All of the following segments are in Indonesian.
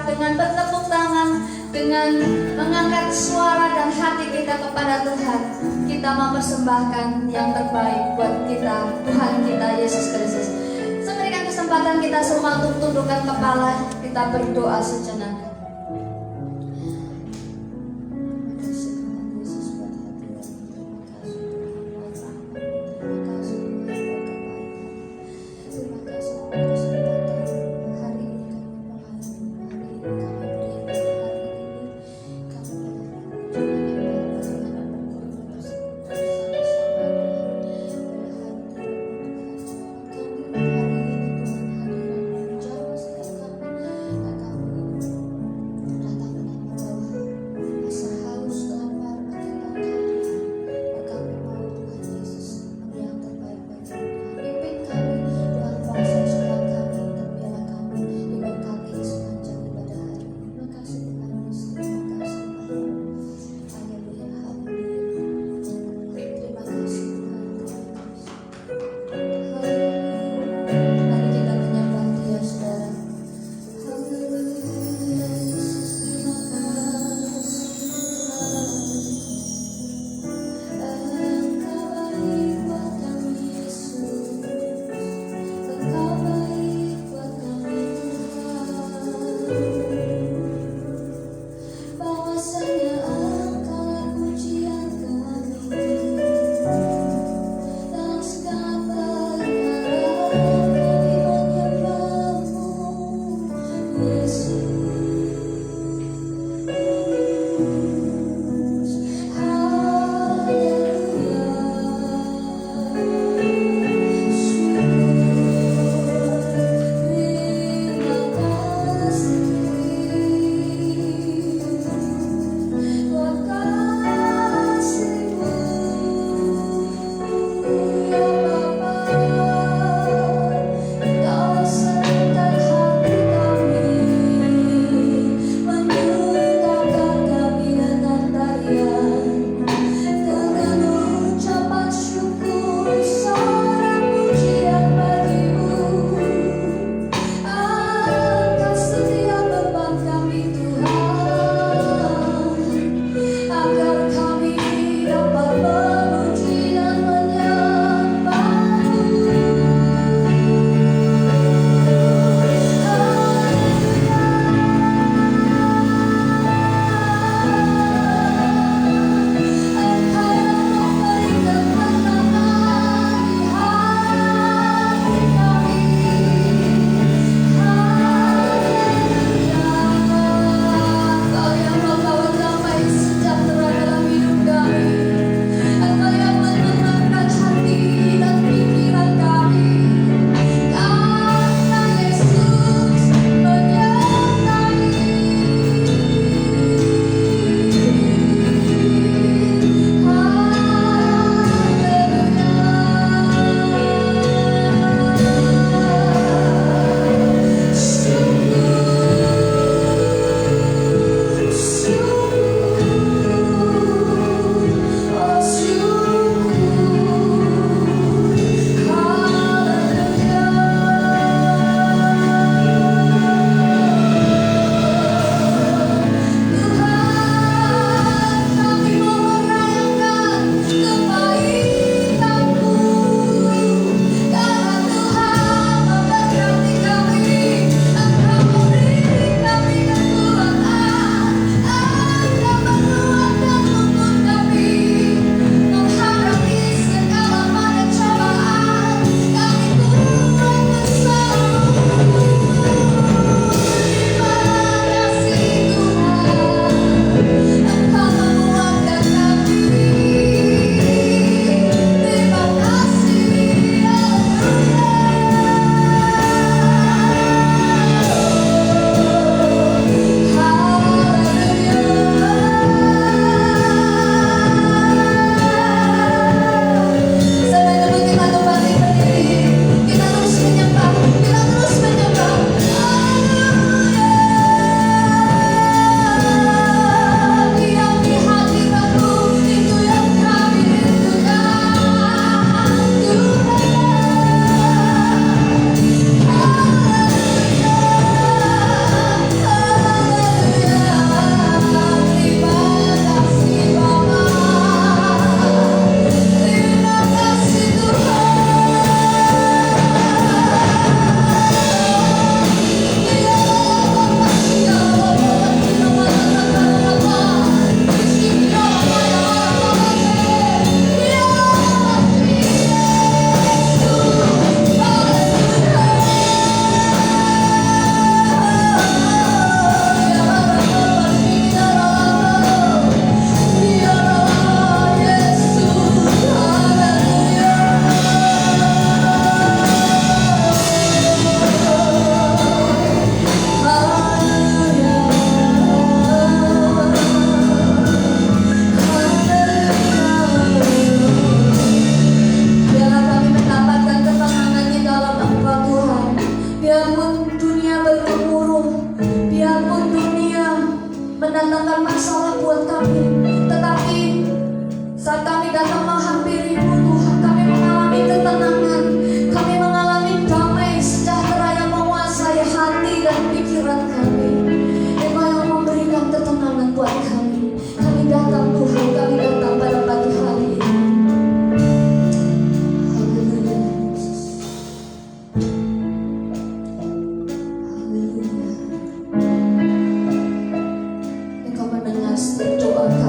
dengan bertepuk tangan, dengan mengangkat suara dan hati kita kepada Tuhan. Kita mempersembahkan yang terbaik buat kita, Tuhan kita Yesus Kristus. Saya berikan kesempatan kita semua untuk tundukkan kepala, kita berdoa sejenak. bukan masalah buat kami. Tetapi saat kami datang menghampiri-Mu Tuhan, kami mengalami ketenangan, kami mengalami damai sejahtera yang menguasai hati dan pikiran kami. Engkau yang memberikan ketenangan buat kami. Kami datang Tuhan, kami datang pada pagi hari ini. Haleluya. Haleluya. Engkau mendengar setiap doa kami.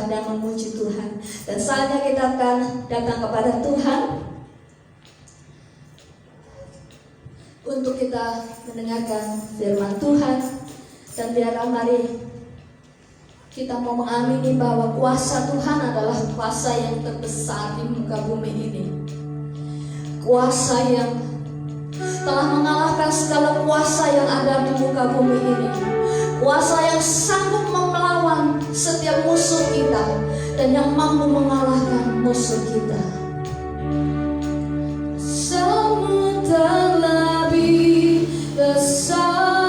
menyembah dan memuji Tuhan. Dan saatnya kita akan datang kepada Tuhan untuk kita mendengarkan firman Tuhan. Dan biarlah mari kita mau mengamini bahwa kuasa Tuhan adalah kuasa yang terbesar di muka bumi ini. Kuasa yang telah mengalahkan segala kuasa yang ada di muka bumi ini. Kuasa yang sanggup melawan setiap musuh kita dan yang mampu mengalahkan musuh kita. Samudra lebih besar,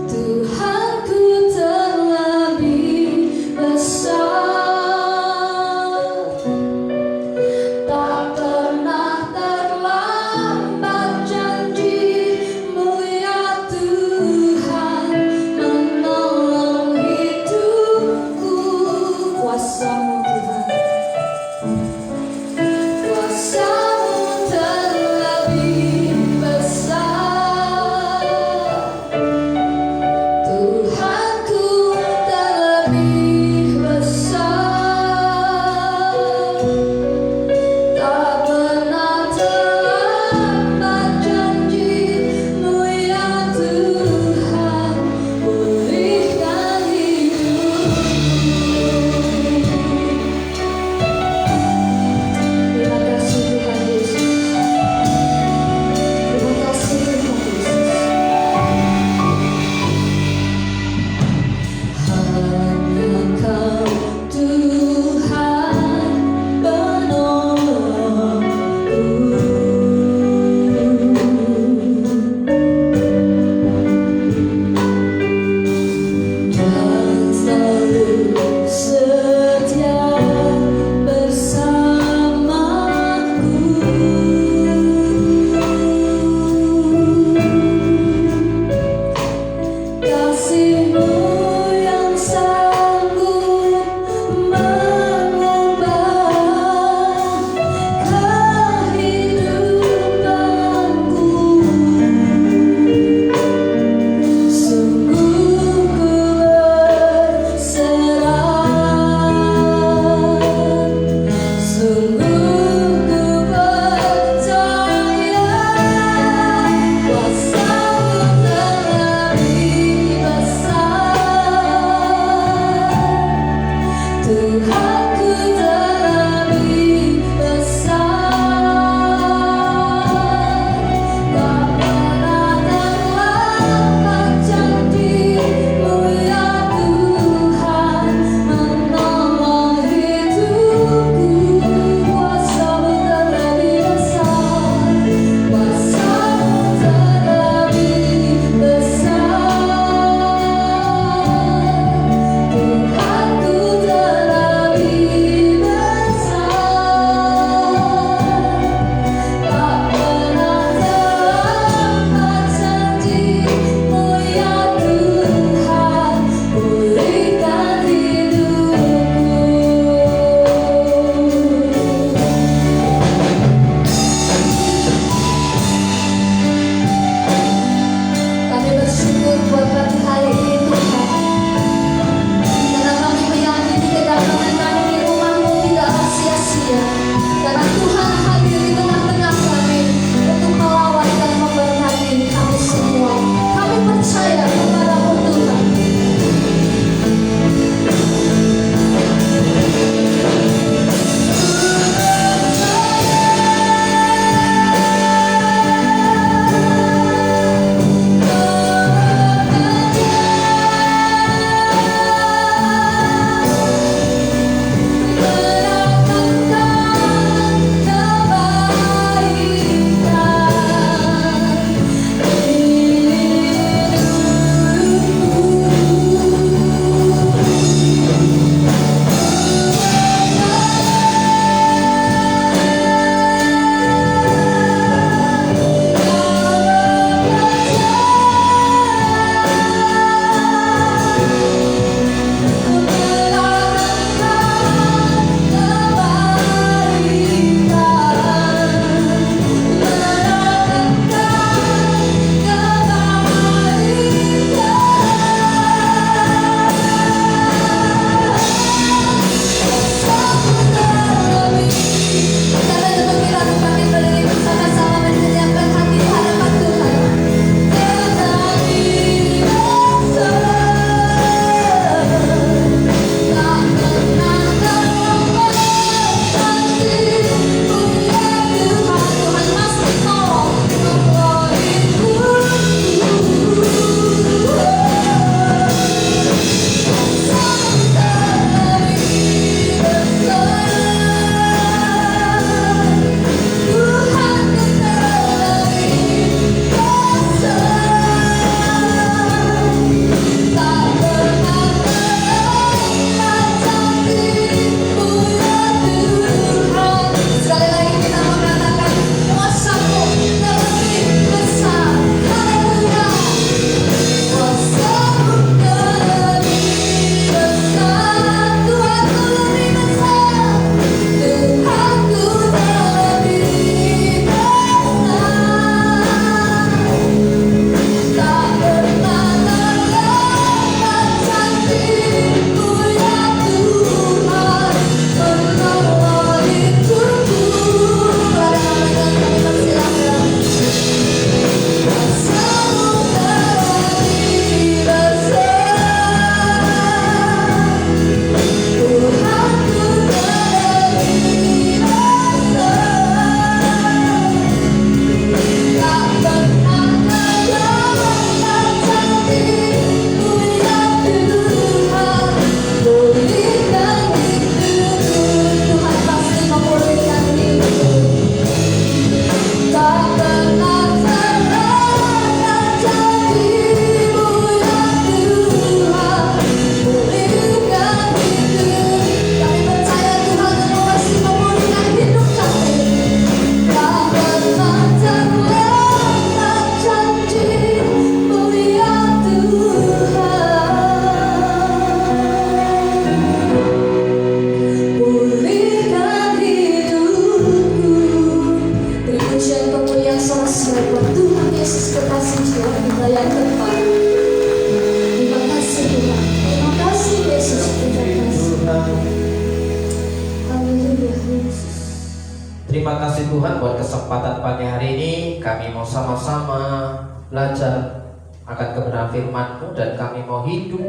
Tuhanku terlebih besar, tak pernah terlambat janji-Mu ya Tuhan, menolong hidupku. Kuasa-Mu Tuhan, kuasa-Mu Tuhan buat kesempatan pagi hari ini. Kami mau sama-sama belajar akan kebenaran firman-Mu, dan kami mau hidup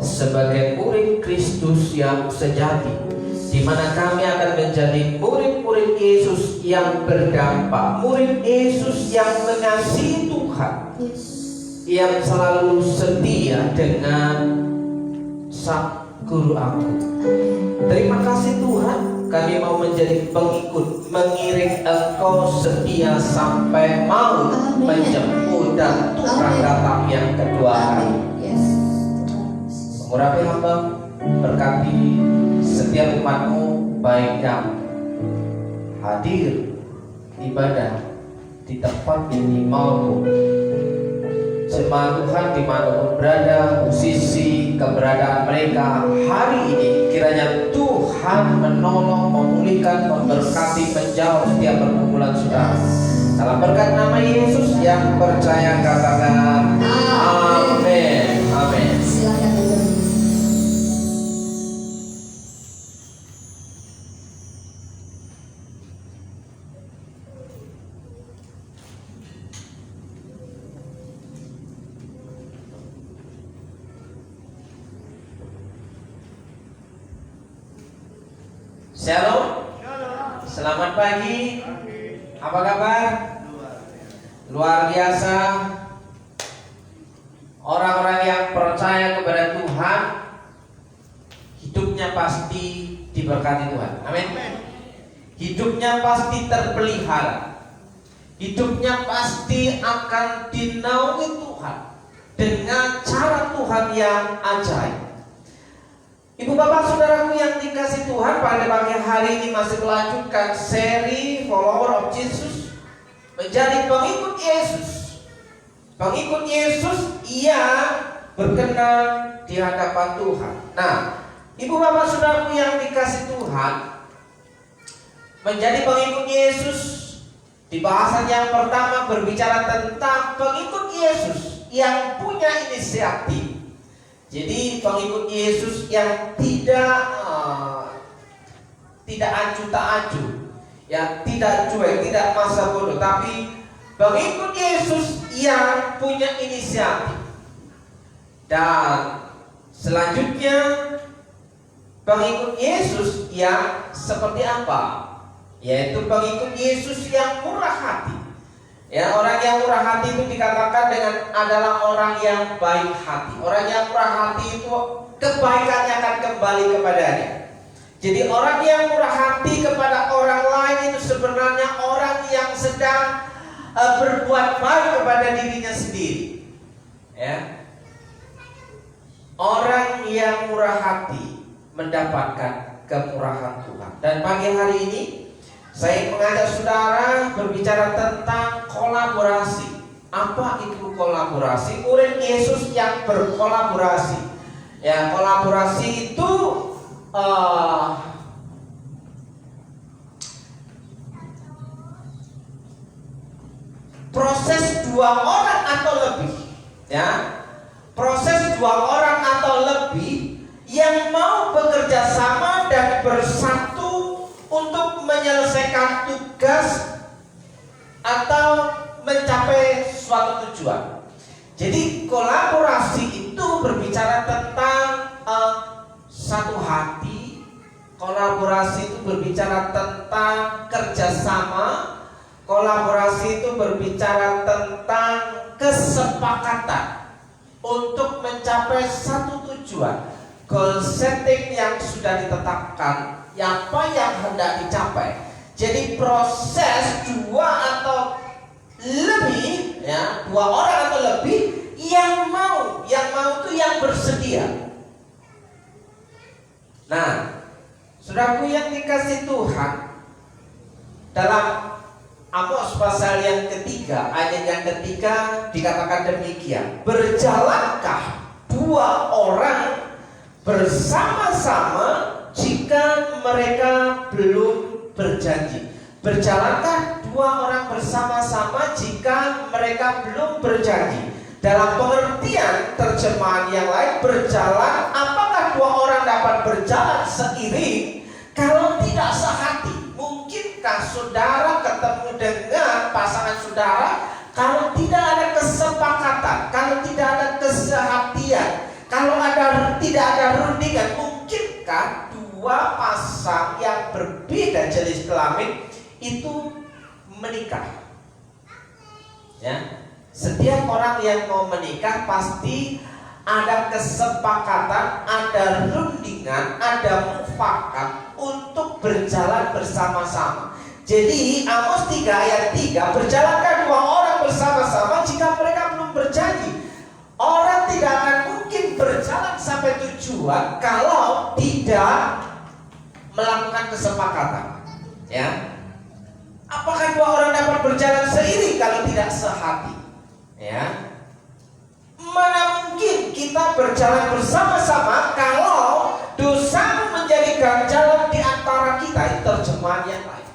sebagai murid Kristus yang sejati, di mana kami akan menjadi murid-murid Yesus yang berdampak, murid Yesus yang mengasihi Tuhan, yang selalu setia dengan Sang Guru aku. Terima kasih Tuhan, kami mau menjadi pengikut, mengiring Engkau setia sampai maut menjemput dan Tuhan datang yang kedua kali. Mengurapi hamba, berkati setiap umat-Mu, baik yang hadir ibadah di tempat ini maupun jemaat Tuhan dimanapun berada, musisi, keberadaan mereka hari ini, kiranya Tuhan menolong, memulihkan, memberkati, menjauh setiap pergumulan saudara. Dalam berkat nama Yesus yang percaya katakan amin. Amin. Silakan dulu. Shalom. Selamat pagi. Apa kabar? Luar biasa. Orang-orang yang percaya kepada Tuhan, hidupnya pasti diberkati Tuhan. Amin. Hidupnya pasti terpelihara. Hidupnya pasti akan dinaungi Tuhan dengan cara Tuhan yang ajaib. Ibu bapak saudaraku yang dikasih Tuhan, pada pagi hari ini masih melanjutkan seri Follower of Jesus, menjadi pengikut Yesus. Pengikut Yesus yang berkenan di hadapan Tuhan. Nah, ibu bapak saudaraku yang dikasih Tuhan, menjadi pengikut Yesus, di bahasan yang pertama berbicara tentang pengikut Yesus yang punya inisiatif. Jadi pengikut Yesus yang tidak acuh tak acuh, yang tidak cuek, tidak masa bodoh, tapi pengikut Yesus yang punya inisiatif. Dan selanjutnya pengikut Yesus yang seperti apa? Yaitu pengikut Yesus yang murah hati. Ya, orang yang murah hati itu dikatakan dengan adalah orang yang baik hati. Orang yang murah hati itu kebaikannya akan kembali kepadanya. Jadi orang yang murah hati kepada orang lain itu sebenarnya orang yang sedang berbuat baik kepada dirinya sendiri. Ya. Orang yang murah hati mendapatkan kemurahan Tuhan. Dan pagi hari ini saya mengajak saudara berbicara tentang kolaborasi. Apa itu kolaborasi? Murid Yesus yang berkolaborasi. Ya, kolaborasi itu proses dua orang atau lebih. Ya, proses dua orang atau lebih yang mau bekerja sama dan bersatu untuk menyelesaikan tugas atau mencapai suatu tujuan. Jadi kolaborasi itu berbicara tentang satu hati. Kolaborasi itu berbicara tentang kerjasama. Kolaborasi itu berbicara tentang kesepakatan untuk mencapai satu tujuan. Goal setting yang sudah ditetapkan, apa yang hendak dicapai. Jadi proses dua atau lebih, ya, dua orang atau lebih yang mau itu yang bersedia. Nah, saudaraku yang dikasih Tuhan, dalam Amos pasal yang ketiga, ayat yang ketiga dikatakan demikian: berjalankah dua orang bersama-sama jika mereka belum berjanji? Berjalankah dua orang bersama-sama jika mereka belum berjanji? Dalam pengertian terjemahan yang lain, berjalan, apakah dua orang dapat berjalan seiring kalau tidak sehati? Mungkin mungkinkah saudara ketemu dengan pasangan saudara kalau tidak ada kesepakatan, kalau tidak ada kesehatian, kalau tidak ada rundingan? Mungkinkah dua pasang yang berbeda jenis kelamin itu menikah? Ya, setiap orang yang mau menikah pasti ada kesepakatan, ada rundingan, ada mufakat untuk berjalan bersama-sama. Jadi Amos 3 ayat 3, berjalankah dua orang bersama-sama jika mereka belum berjanji? Orang tidak akan mungkin berjalan sampai tujuan kalau tidak melakukan kesepakatan. Ya, apakah dua orang dapat berjalan seiring kalau tidak sehati? Ya, mana mungkin kita berjalan bersama-sama kalau dosa menjadi ganjalan di antara kita? Itu terjemahan yang lain.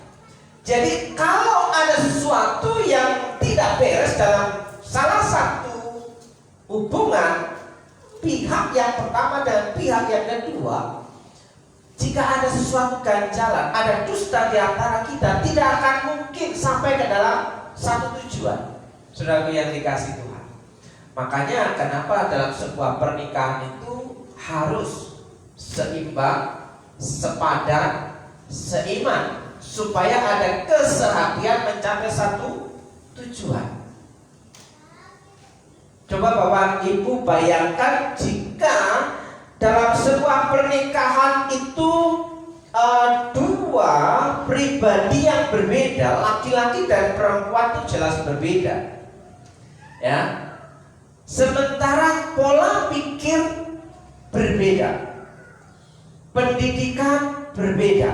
Jadi kalau ada sesuatu yang tidak beres dalam salah satu hubungan pihak yang pertama dan pihak yang kedua, jika ada sesuatu ganjalan, ada dusta di antara kita, tidak akan mungkin sampai ke dalam satu tujuan. Saudaraku yang dikasih Tuhan, makanya kenapa dalam sebuah pernikahan itu harus seimbang, sepadan, seiman, supaya ada kesehatian mencapai satu tujuan. Coba Bapak Ibu bayangkan jika dalam sebuah pernikahan itu dua pribadi yang berbeda, laki-laki dan perempuan itu jelas berbeda. Ya, sementara pola pikir berbeda, pendidikan berbeda,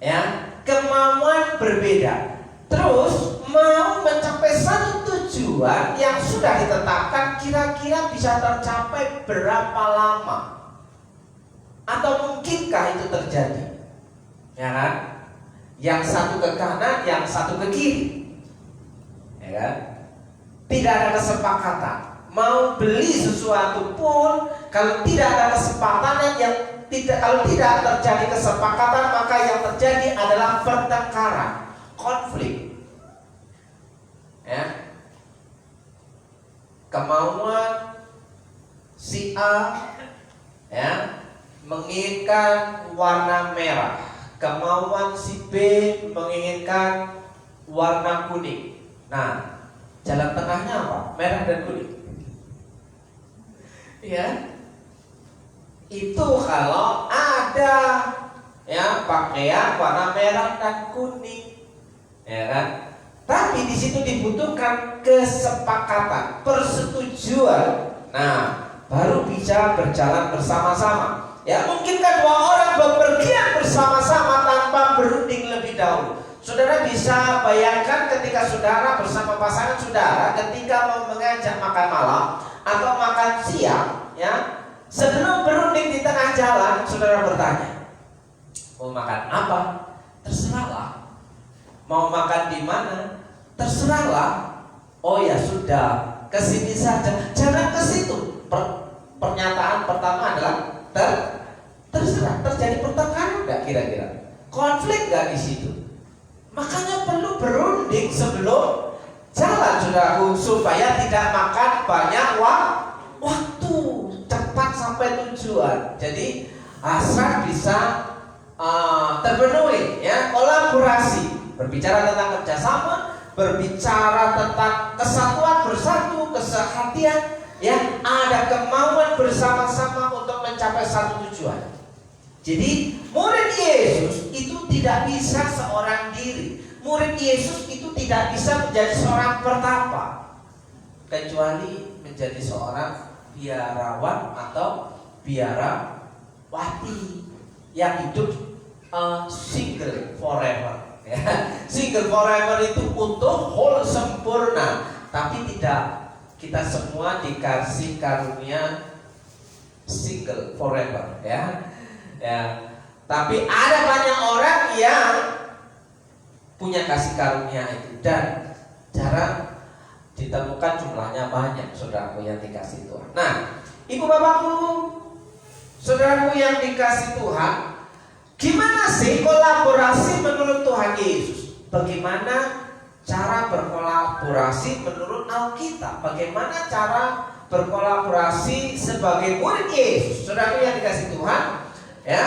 ya, kemauan berbeda, terus mau mencapai satu tujuan yang sudah ditetapkan, kira-kira bisa tercapai berapa lama? Atau mungkinkah itu terjadi? Ya kan? Yang satu ke kanan, yang satu ke kiri, ya kan? Tidak ada kesepakatan. Mau beli sesuatu pun kalau tidak ada kesepakatan, kalau tidak terjadi kesepakatan, maka yang terjadi adalah pertengkaran, konflik. Ya. Kemauan si A, ya, menginginkan warna merah, kemauan si B menginginkan warna kuning. Nah, jalan tengahnya apa? Merah dan kuning. Ya, itu kalau ada ya pakaian warna merah dan kuning, ya kan? Tapi di situ dibutuhkan kesepakatan, persetujuan. Nah, baru bisa berjalan bersama-sama. Ya, mungkinkah dua orang bepergian bersama-sama tanpa berunding lebih dahulu? Saudara bisa bayangkan ketika saudara bersama pasangan saudara ketika mau mengajak makan malam atau makan siang, ya, sebelum berunding di tengah jalan, saudara bertanya, mau makan apa? Terserahlah. Mau makan di mana? Terserahlah. Oh ya sudah, kesini saja, jangan ke situ. Pernyataan pertama adalah terserah. Terjadi pertengkaran nggak kira-kira? Konflik nggak di situ? Makanya perlu berunding sebelum jalan, saudaraku, supaya tidak makan banyak waktu, cepat sampai tujuan. Jadi hasrat bisa terpenuhi, ya. Kolaborasi, berbicara tentang kerjasama, berbicara tentang kesatuan bersatu, kesehatian, ya, ada kemauan bersama-sama untuk mencapai satu tujuan. Jadi murid Yesus itu tidak bisa seorang diri. Murid Yesus itu tidak bisa menjadi seorang pertapa, kecuali menjadi seorang biarawan atau biarawati yang hidup single forever. Ya. Single forever itu untuk whole sempurna, tapi tidak. Kita semua dikasih karunia single forever, ya. Ya, tapi ada banyak orang yang punya kasih karunia itu dan jarang ditemukan, jumlahnya banyak, saudaraku yang dikasih Tuhan. Nah, ibu bapakku, saudaraku yang dikasih Tuhan, gimana sih kolaborasi menurut Tuhan Yesus? bagaimana cara berkolaborasi menurut Alkitab, bagaimana cara berkolaborasi sebagai murid Yesus. Saudaraku yang dikasih Tuhan, ya.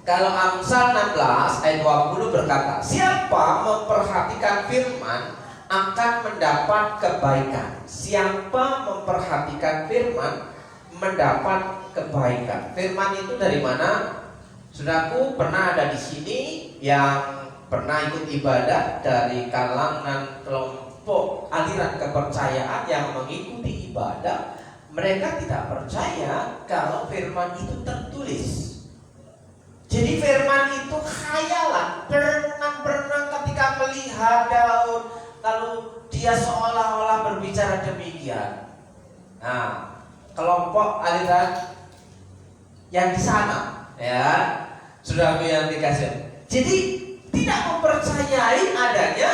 Kalau Amsal 16 ayat 20 berkata, siapa memperhatikan firman akan mendapat kebaikan. Siapa memperhatikan firman mendapat kebaikan. Firman itu dari mana? Saudaraku, pernah ada di sini yang pernah ikut ibadah dari kalangan kelompok aliran kepercayaan yang mengikuti ibadah. Mereka tidak percaya kalau firman itu tertulis. Jadi firman itu khayalan, berenang-berenang ketika melihat daun, lalu dia seolah-olah berbicara demikian. Nah, kelompok aliran yang di sana, ya, sudah yang dikasih. Jadi tidak mempercayai adanya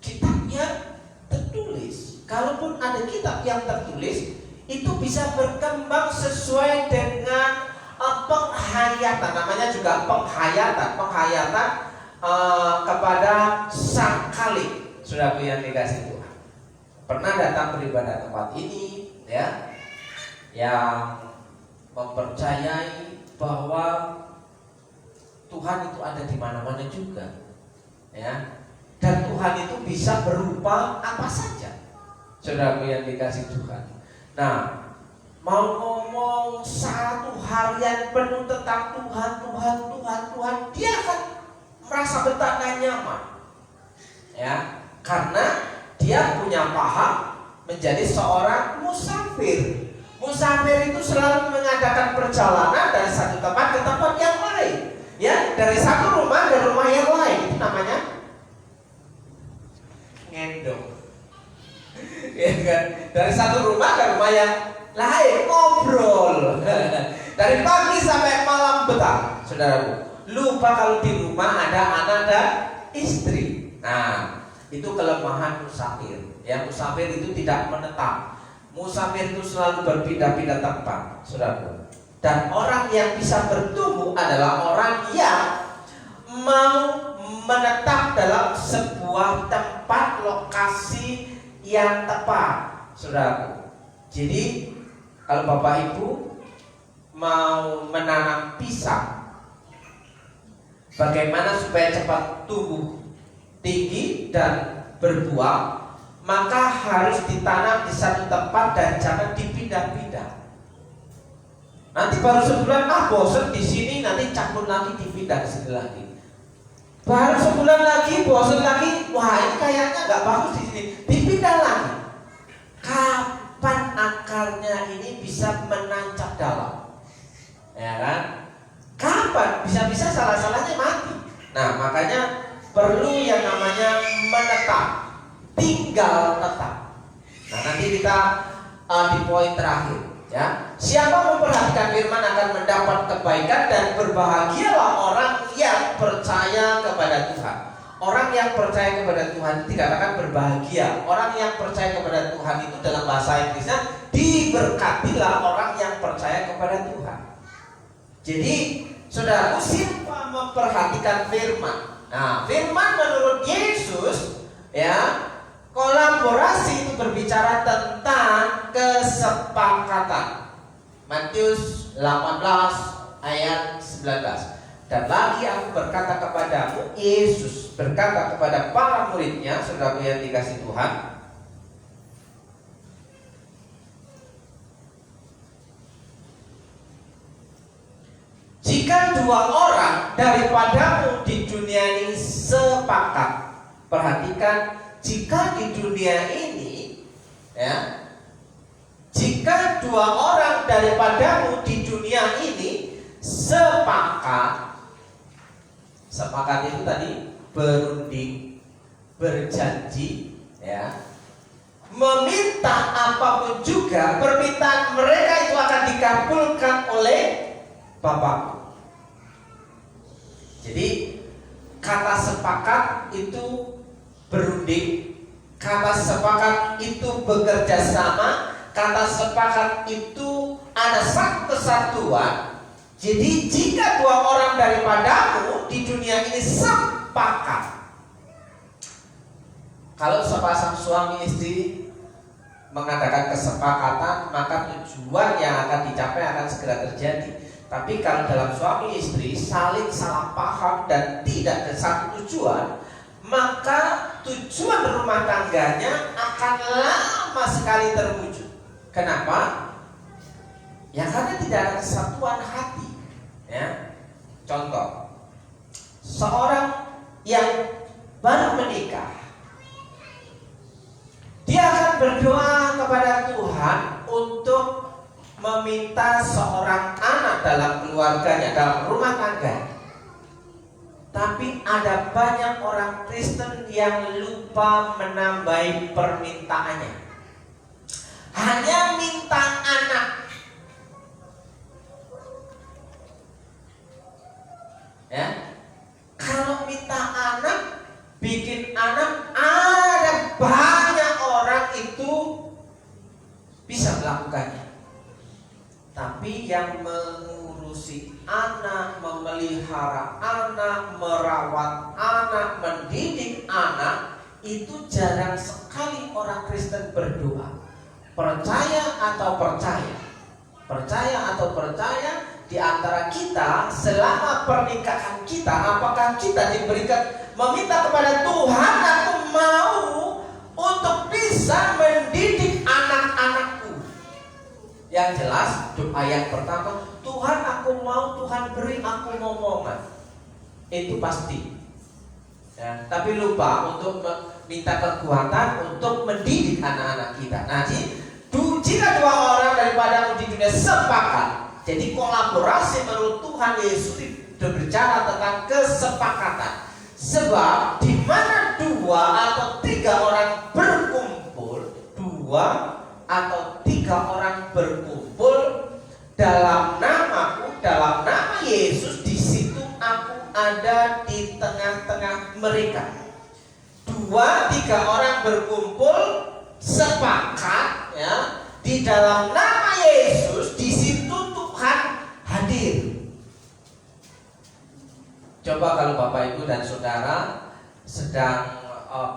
kitab yang tertulis. Kalaupun ada kitab yang tertulis, itu bisa berkembang sesuai dengan penghayatan. Namanya juga penghayatan kepada sang Khalik. Sudah yang dikasih Tuhan. Pernah datang beribadah tempat ini, ya, yang mempercayai bahwa Tuhan itu ada di mana-mana juga, ya. Dan Tuhan itu bisa berupa apa saja. Saudaraku yang dikasih Tuhan. Nah, mau ngomong satu harian penuh tentang Tuhan, dia akan merasa betah dan nyaman, ya, karena dia punya paham menjadi seorang musafir. Musafir itu selalu mengadakan perjalanan dari satu tempat ke tempat yang lain. Ya, dari satu rumah ke rumah yang lain. Itu namanya ngendong. Ya kan? Dari satu rumah ke rumah yang lain, ngobrol. Dari pagi sampai malam betah. Saudaraku, lupa kalau di rumah ada anak dan istri. Nah, itu kelemahan musafir. Ya, musafir itu tidak menetap. Musafir itu selalu berpindah-pindah tempat, saudaraku. Dan orang yang bisa bertumbuh adalah orang yang mau menetap dalam sebuah tempat lokasi yang tepat, saudaraku. Jadi kalau Bapak Ibu mau menanam pisang, bagaimana supaya cepat tumbuh tinggi dan berbuah, maka harus ditanam di satu tempat dan jangan dipindah-pindah. Nanti baru sebulan bosan di sini, nanti cabut lagi dipindah ke sini lagi. Baru sebulan lagi bosan lagi, wah ini kayaknya nggak bagus di sini, dipindah lagi. Kapan akarnya ini bisa menancap dalam? Ya kan? Kapan? Bisa-bisa salah-salahnya mati. Nah, makanya perlu yang namanya menetap, tinggal tetap. Nah, nanti kita di poin terakhir. Ya, siapa memperhatikan firman akan mendapat kebaikan dan berbahagialah orang yang percaya kepada Tuhan. Orang yang percaya kepada Tuhan dikatakan berbahagia. Orang yang percaya kepada Tuhan itu dalam bahasa Inggrisnya diberkatilah orang yang percaya kepada Tuhan. Jadi, saudaraku, siapa memperhatikan firman? Nah, firman menurut Yesus, ya, kolaborasi itu berbicara tentang kesepakatan. Matius 18 ayat 19. Dan lagi aku berkata kepadamu, Yesus berkata kepada para muridnya, saudaraku yang dikasih Tuhan, jika dua orang daripadamu di dunia ini sepakat. Perhatikan, jika di dunia ini, ya, jika dua orang daripadamu di dunia ini sepakat. Sepakat itu tadi berunding, berjanji, ya, meminta apapun juga, permintaan mereka itu akan dikabulkan oleh Bapakku. Jadi kata sepakat itu berunding, kata sepakat itu bekerja sama, kata sepakat itu ada satu kesatuan. Jadi jika dua orang daripadamu di dunia ini sepakat, Kalau sepasang suami istri mengadakan kesepakatan, maka tujuan yang akan dicapai akan segera terjadi. Tapi kalau dalam suami istri saling salah paham dan tidak ke satu tujuan, maka tujuan rumah tangganya akan lama sekali terwujud. Kenapa? Ya karena tidak ada kesatuan hati. Ya, contoh, seorang yang baru menikah, dia akan berdoa kepada Tuhan untuk meminta seorang anak dalam keluarganya, dalam rumah tangga. Tapi ada banyak orang Kristen yang lupa menambahi permintaannya. Hanya minta anak. Ya, kalau minta anak, bikin anak, ada banyak orang itu bisa melakukannya. Tapi yang mengurusi anak, memelihara anak, merawat anak, mendidik anak, itu jarang sekali orang Kristen berdoa. Percaya atau percaya? Percaya atau percaya? Di antara kita selama pernikahan kita, apakah kita diberikan meminta kepada Tuhan, aku mau untuk bisa mendidik anak-anakku? Yang jelas doa yang pertama, Tuhan aku mau, Tuhan beri aku momongan. Itu pasti ya, tapi lupa untuk minta kekuatan untuk mendidik anak-anak kita. Nah, jika dua orang daripada di dunia sepakat, jadi kolaborasi menurut Tuhan Yesus berbicara tentang kesepakatan. Sebab di mana dua atau tiga orang berkumpul, dua atau tiga orang berkumpul dalam namaku, dalam nama Yesus, di situ aku ada di tengah-tengah mereka. Dua tiga orang berkumpul sepakat ya di dalam nama Yesus, di situ Tuhan hadir. Coba kalau Bapak Ibu dan Saudara sedang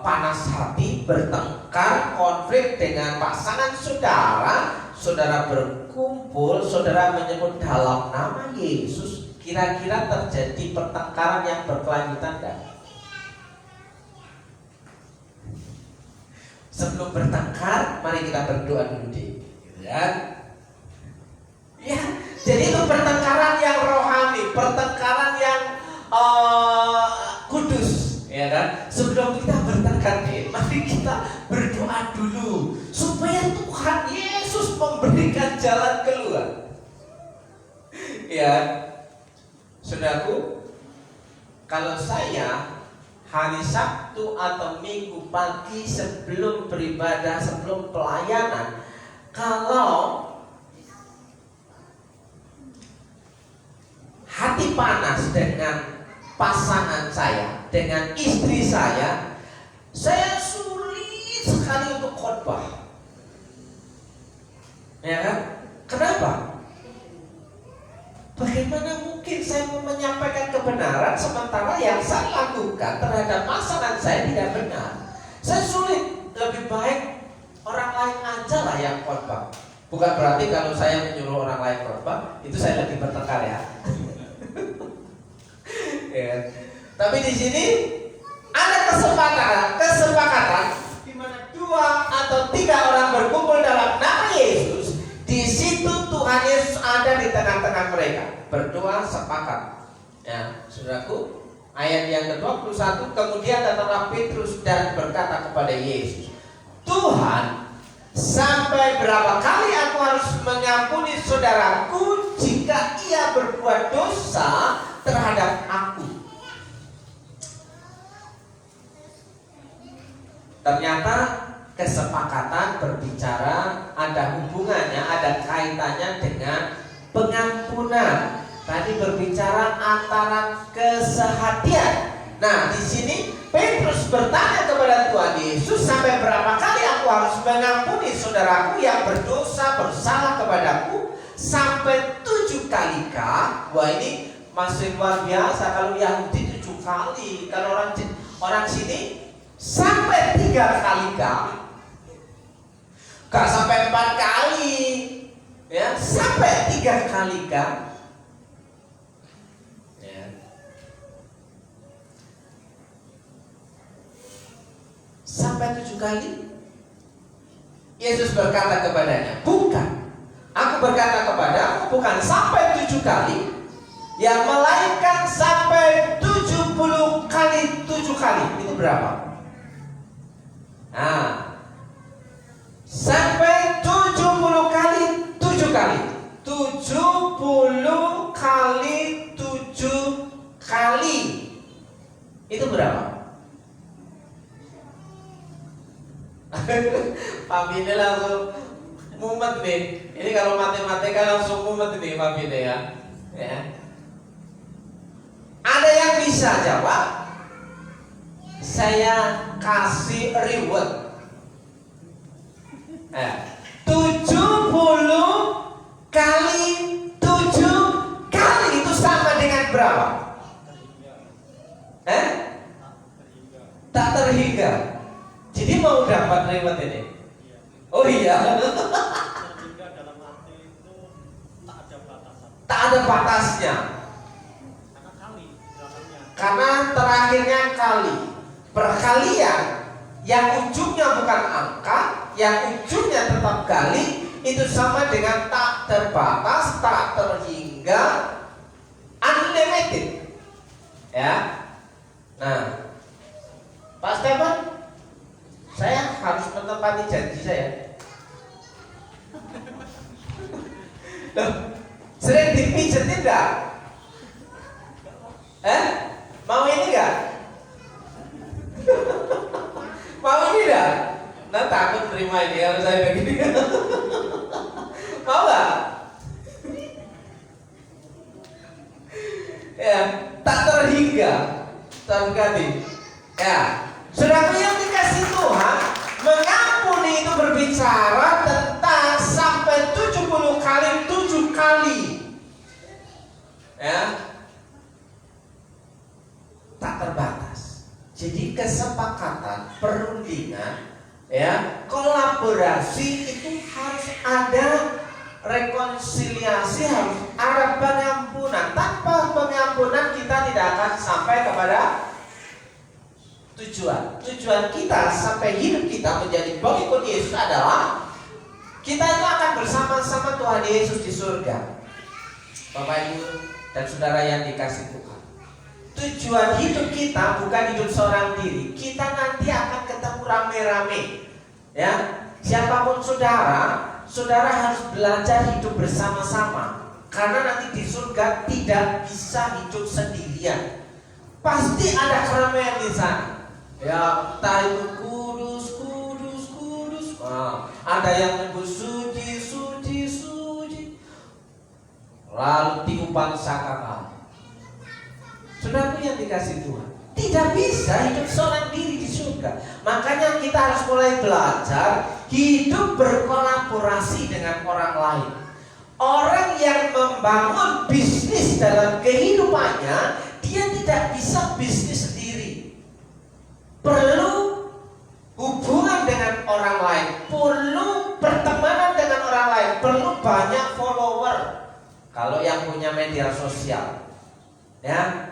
panas hati, bertengkar, konflik dengan pasangan saudara, saudara berkumpul, saudara menyebut dalam nama Yesus, kira-kira terjadi pertengkaran yang berkelanjutan enggak? Sebelum bertengkar, mari kita berdoa dulu deh, ya. Ya, jadi itu pertengkaran yang rohani, pertengkaran yang kudus, ya kan? Sebelum kita bertengkar, mari kita berdoa dulu supaya Tuhan Yesus memberikan jalan keluar. Ya, saudaraku, kalau saya hari Sabtu atau Minggu pagi sebelum beribadah, sebelum pelayanan, kalau hati panas dengan pasangan saya, dengan istri saya sulit sekali untuk khotbah. Ya kan? Kenapa? Bagaimana mungkin saya mau menyampaikan kebenaran sementara yang saya lakukan terhadap pasangan saya tidak benar? Saya sulit, lebih baik orang lain aja lah yang khotbah. Bukan berarti kalau saya menyuruh orang lain khotbah itu saya lagi bertengkar ya. Ya. Tapi di sini ada kesepakatan di mana dua atau tiga orang berkumpul dalam nama Yesus. Di situ Tuhan Yesus ada di tengah-tengah mereka. Berdoa sepakat. Ya, saudaraku, ayat yang ke-21, kemudian datanglah Petrus dan berkata kepada Yesus, Tuhan, sampai berapa kali aku harus mengampuni saudaraku jika ia berbuat dosa terhadap aku? Ternyata kesepakatan berbicara ada hubungannya, ada kaitannya dengan pengampunan. Tadi berbicara antara kesehatian. Nah, di sini Petrus bertanya kepada Tuhan Yesus, sampai berapa kali aku harus mengampuni saudaraku yang berdosa, bersalah kepadaku? Sampai 7 kali kah? Wah, ini masih luar biasa. Kalau Yahudi 7 kali, kalau orang sini sampai 3 kali kah? Gak sampai 4 kali, ya, sampai 3 kali kah? Ya. Sampai 7 kali? Yesus berkata kepadanya, bukan. Aku berkata kepadamu, bukan sampai 7 kali, yang melainkan sampai 70 kali 7 kali. Itu berapa? Nah, sampai 70 kali 7 kali. 70 kali 7 kali. Itu berapa? Pak Bine langsung mumet nih. Ini kalau matematika langsung mumet nih Pak Bine ya. Ada yang bisa jawab? Saya kasih reward. 70 kali 7 kali itu sama dengan berapa? Tak terhingga. Jadi mau dapat reward ini? Oh iya. Terhingga dalam arti itu tak ada batasan. Tak ada batasnya. Karena kali belakangnya. Karena terakhirnya kali. Perkalian yang ujungnya bukan angka, yang ujungnya tetap kali, itu sama dengan tak terbatas, tak terhingga, unlimited. Ya. Nah, Pak Stefan, saya harus menepati janji saya. Loh, sering dipijetin enggak? Mau ini enggak? Mau ini enggak? Nah, takut terima ini kalau saya begini. Mau enggak? Ya, tak terhingga, terkali. Ya, saudara yang dikasih Tuhan, mengampuni itu berbicara tentang sampai 70 kali 7 kali. Ya. Tak terbatas. Jadi kesepakatan, perundingan, ya, kolaborasi itu harus ada, rekonsiliasi, harus ada pengampunan. Tanpa pengampunan kita tidak akan sampai kepada tujuan. Tujuan kita sampai hidup kita menjadi pengikut Yesus adalah kita itu akan bersama-sama Tuhan Yesus di surga. Bapak Ibu dan saudara yang dikasih Tuhan, tujuan hidup kita bukan hidup seorang diri. Kita nanti akan ketemu rame-rame. Ya, siapapun saudara, saudara harus belajar hidup bersama-sama. Karena nanti di surga tidak bisa hidup sendirian. Pasti ada keramaian di sana. Ya, entah itu kudus. Ada yang menyebut suci. Lalu tiupan sangkakala. Saudaraku yang dikasih Tuhan, tidak bisa hidup seorang diri di surga. Makanya kita harus mulai belajar hidup berkolaborasi dengan orang lain. Orang yang membangun bisnis dalam kehidupannya, dia tidak bisa bisnis sendiri. Perlu hubungan dengan orang lain, perlu pertemanan dengan orang lain, perlu banyak follower. Kalau yang punya media sosial, ya,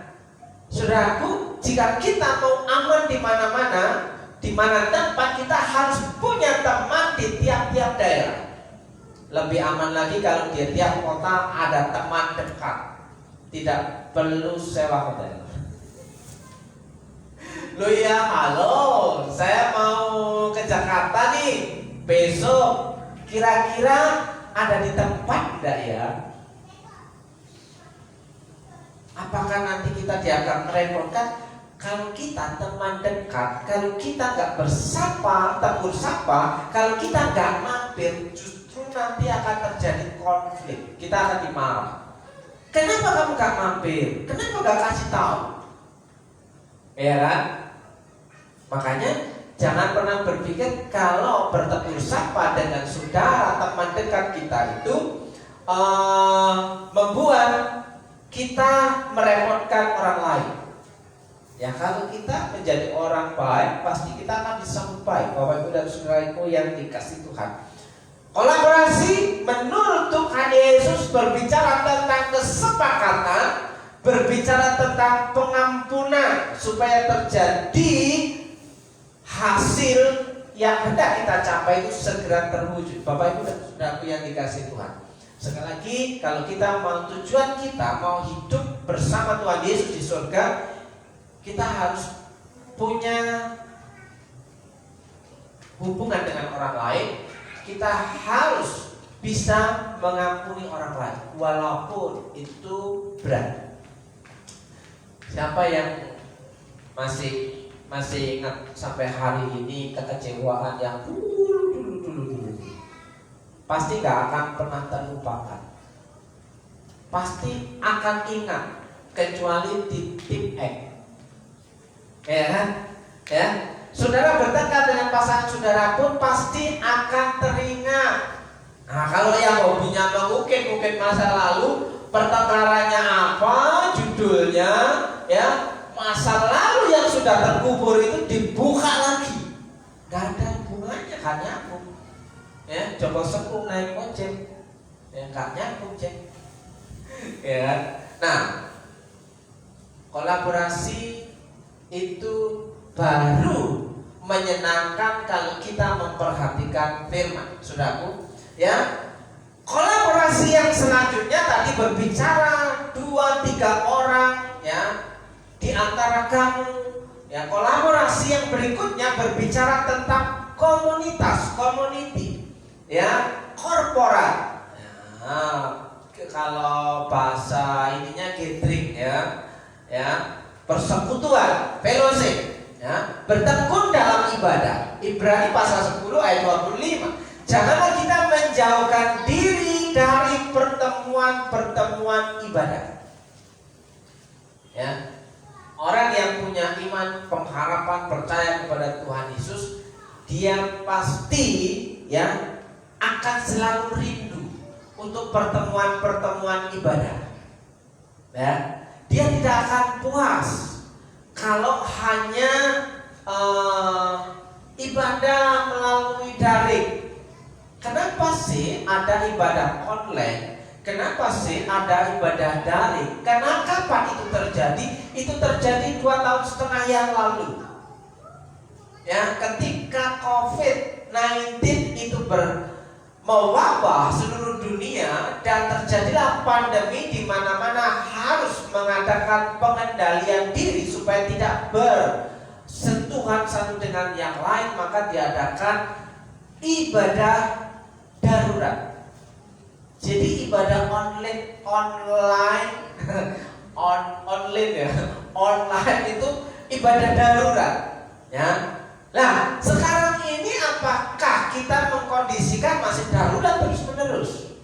saudaraku, jika kita mau aman di mana-mana, di mana tempat, kita harus punya teman di tiap-tiap daerah. Lebih aman lagi kalau di tiap kota ada teman dekat, tidak perlu sewa hotel. Loh ya, halo, saya mau ke Jakarta nih besok, kira-kira ada di tempat enggak ya? Apakah nanti kita dianggap merepotkan? Kalau kita teman dekat, kalau kita nggak bersapa, tegur sapa, kalau kita nggak mampir, justru nanti akan terjadi konflik. Kita akan dimarah. Kenapa kamu nggak mampir? Kenapa nggak kasih tahu? Ya kan? Makanya jangan pernah berpikir kalau bertegur sapa dengan saudara, teman dekat kita itu membuat kita merepotkan orang lain. Ya kalau kita menjadi orang baik, pasti kita akan disambut baik. Bapak Ibu dan saudaraku yang dikasih Tuhan. Kolaborasi menurut Tuhan Yesus berbicara tentang kesepakatan, berbicara tentang pengampunan supaya terjadi hasil yang hendak kita capai itu segera terwujud. Bapak Ibu dan saudaraku yang dikasih Tuhan. Sekali lagi, kalau kita mau tujuan kita mau hidup bersama Tuhan Yesus di surga, kita harus punya hubungan dengan orang lain. Kita harus bisa mengampuni orang lain walaupun itu berat. Siapa yang masih ingat sampai hari ini kekecewaan yang dulu pasti gak akan pernah terlupakan. Pasti akan ingat, kecuali di tim X. Ya kan? Ya. Saudara bertengkar dengan pasangan saudara pun pasti akan teringat. Nah, kalau yang hobinya mengukir-ukir masa lalu, pertengkarannya apa? Judulnya ya, masa lalu yang sudah terkubur itu dibuka lagi. Gak ada hubungannya, kan nyambung. Ya, coba sepuluh naik ojek. Ya, gak nyambung, cek. Ya. Nah, kolaborasi itu baru menyenangkan kalau kita memperhatikan firman. Saudaraku, ya. Kolaborasi yang selanjutnya tadi berbicara 2-3 orang ya di antara kamu. Ya, kolaborasi yang berikutnya berbicara tentang komunitas, community. Ya, korporat. Nah, kalau bahasa ininya gathering ya, persekutuan, fellowship, ya, bertekun dalam ibadah. Ibrani pasal 10 ayat 25. Janganlah kita menjauhkan diri dari pertemuan-pertemuan ibadah. Ya, orang yang punya iman, pengharapan, percaya kepada Tuhan Yesus, dia pasti ya akan selalu rindu untuk pertemuan-pertemuan ibadah. Ya, dia tidak akan puas kalau hanya ibadah melalui daring. Kenapa sih ada ibadah online? Kenapa sih ada ibadah daring? Karena kapan itu terjadi? Itu terjadi 2,5 tahun yang lalu. Ya, ketika COVID-19 itu mewabah seluruh dunia dan terjadilah pandemi di mana-mana harus mengadakan pengendalian diri supaya tidak bersentuhan satu dengan yang lain, maka diadakan ibadah darurat. Jadi ibadah online itu ibadah darurat. Ya. Nah, sekarang ini apakah kita mengkondisikan masih darurat terus-menerus?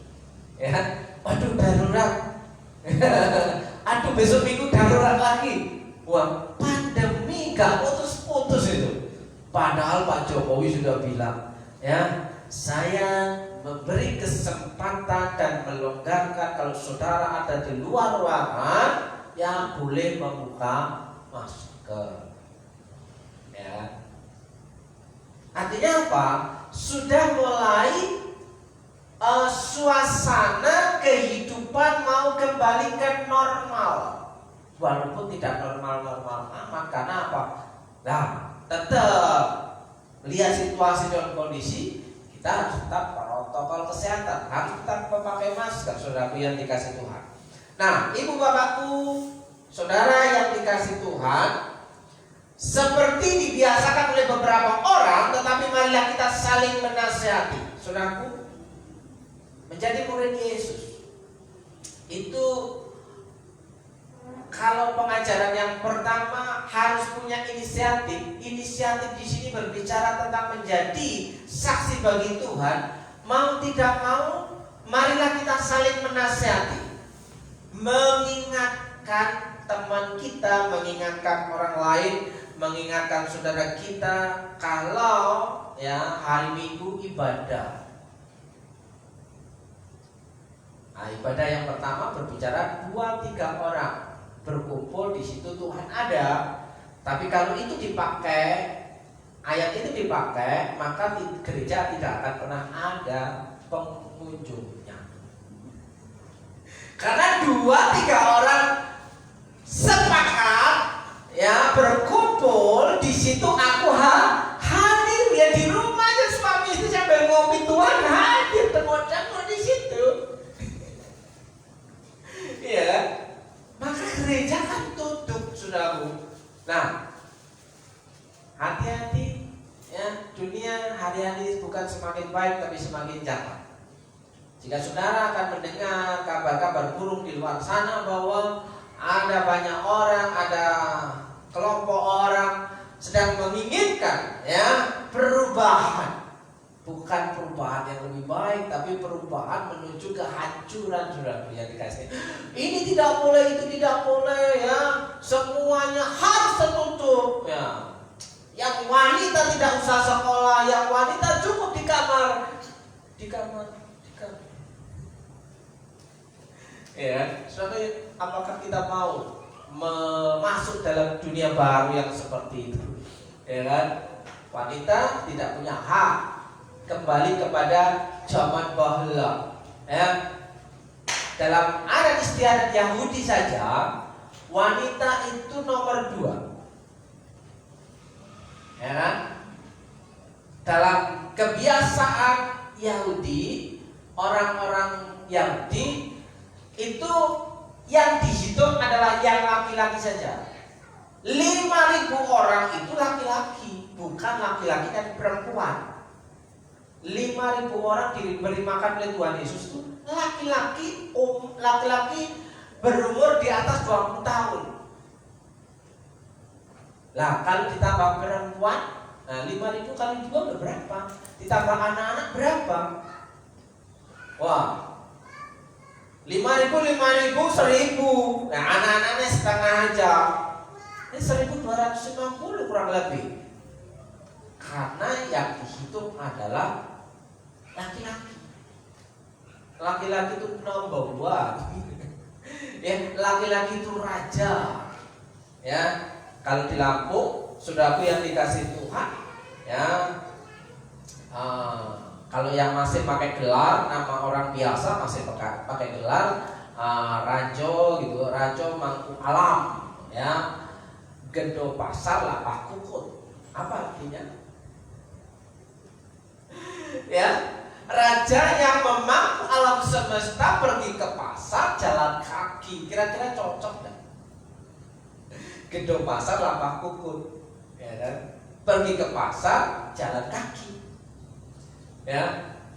Ya, aduh darurat. Aduh besok minggu darurat lagi. Wah, pandemi gak putus-putus itu. Padahal Pak Jokowi sudah bilang, ya, saya memberi kesempatan dan melonggarkan kalau saudara ada di luar ruangan yang boleh membuka masker. Ya. Artinya apa? Sudah mulai suasana kehidupan mau kembali ke normal, walaupun tidak normal-normal amat. Karena apa? Nah, tetap lihat situasi dan kondisi, kita harus tetap protokol kesehatan, harus tetap memakai masker, saudaraku yang dikasih Tuhan. Nah, ibu bapakku, saudara yang dikasih Tuhan, seperti dibiasakan oleh beberapa orang, tetapi marilah kita saling menasihati. Saudaraku, menjadi murid Yesus itu kalau pengajaran yang pertama harus punya inisiatif. Inisiatif di sini berbicara tentang menjadi saksi bagi Tuhan. Mau tidak mau, marilah kita saling menasihati, mengingatkan teman kita, mengingatkan orang lain, mengingatkan saudara kita kalau ya hari Minggu ibadah. Nah, ibadah yang pertama berbicara 2-3 orang berkumpul di situ Tuhan ada. Tapi kalau itu dipakai, ayat itu dipakai, maka di gereja tidak akan pernah ada pengunjungnya. Karena 2-3 orang sepakat ya berkumpul di situ, aku hadir ya di rumahnya suami istri sambil ngopi, Tuhan hadir tengok-tengok di situ. Ya, maka gereja kan tutup, saudaraku. Nah, hati-hati ya, dunia hari-hari bukan semakin baik tapi semakin jahat. Jika saudara akan mendengar kabar-kabar buruk di luar sana bahwa ada banyak orang, ada kelompok orang sedang menginginkan ya perubahan, bukan perubahan yang lebih baik, tapi perubahan menuju kehancuran, saudara yang dikasih. Ini tidak boleh, itu tidak boleh ya, semuanya harus tertutup ya. Yang wanita tidak usah sekolah, yang wanita cukup di kamar. Ya, saudara, apakah kita mau masuk dalam dunia baru yang seperti itu? Ya kan? Wanita tidak punya hak kembali kepada zaman bahula. Ya. Dalam adat istiadat Yahudi saja, wanita itu nomor 2. Ya kan? Dalam kebiasaan Yahudi, orang-orang Yahudi itu yang dihitung adalah yang laki-laki saja. 5.000 orang itu laki-laki, bukan laki-laki dan perempuan. 5.000 orang diberi makan oleh Tuhan Yesus itu laki-laki berumur di atas 20 tahun. Lah kalau ditambah perempuan, nah 5.000 kali 2 udah berapa? Ditambah anak-anak berapa? Wah, 5.000, 1.000. Nah anak-anaknya setengah aja. Ini 1.250 kurang lebih. Karena yang dihitung adalah laki-laki. Laki-laki itu number 1. Ya, laki-laki itu raja. Ya, kalau di Lampung, saudaraku yang dikasih Tuhan, ya, kalau yang masih pakai gelar, nama orang biasa masih pakai gelar Rajo gitu, Rajo Mangku Alam, ya, Gendo Pasar Lapah Kukut. Apa artinya? Ya, raja yang memangku alam semesta pergi ke pasar jalan kaki. Kira-kira cocok enggak? Gendo Pasar Lapah Kukut, ya kan? Pergi ke pasar jalan kaki. Ya,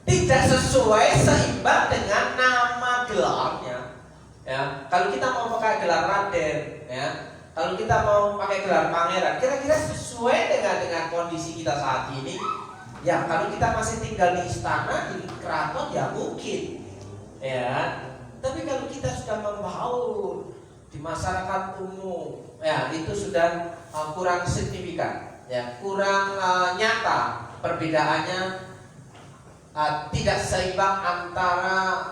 tidak sesuai seimbang dengan nama gelarnya. Ya, kalau kita mau pakai gelar Raden, ya, kalau kita mau pakai gelar Pangeran, kira-kira sesuai dengan kondisi kita saat ini. Ya, kalau kita masih tinggal di istana, di keraton, ya mungkin. Ya, tapi kalau kita sudah membaur di masyarakat umum, ya itu sudah kurang signifikan, ya kurang nyata perbedaannya. Tidak seimbang antara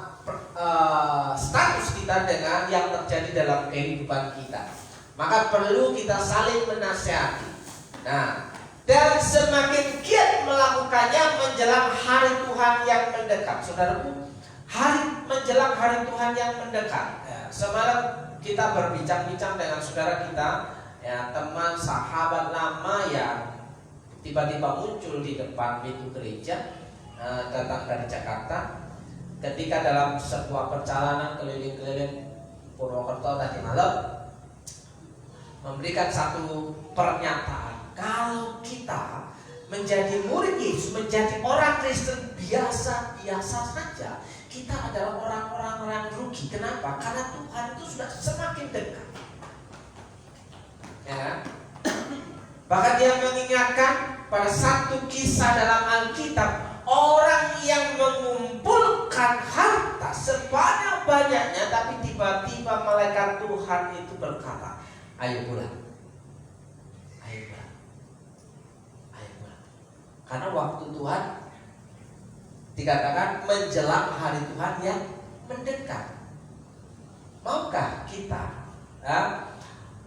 status kita dengan yang terjadi dalam kehidupan kita. Maka perlu kita saling menasihati. Nah, dan semakin giat melakukannya menjelang hari Tuhan yang mendekat. Saudaraku, menjelang hari Tuhan yang mendekat. Ya, semalam kita berbincang-bincang dengan saudara kita, ya, teman sahabat lama yang tiba-tiba muncul di depan pintu gereja. Datang dari Jakarta ketika dalam sebuah perjalanan keliling-keliling Purwokerto tadi malam memberikan satu pernyataan, kalau kita menjadi murid Yesus, menjadi orang Kristen biasa-biasa saja, kita adalah orang-orang rugi. Kenapa? Karena Tuhan itu sudah semakin dekat. Ya. Bahkan dia mengingatkan pada satu kisah dalam Alkitab, orang yang mengumpulkan harta sebanyak-banyaknya, tapi tiba-tiba malaikat Tuhan itu berkata, ayo pulang. Ayo pulang. Ayo pulang. Karena waktu Tuhan dikatakan menjelang hari Tuhan yang mendekat. Maukah kita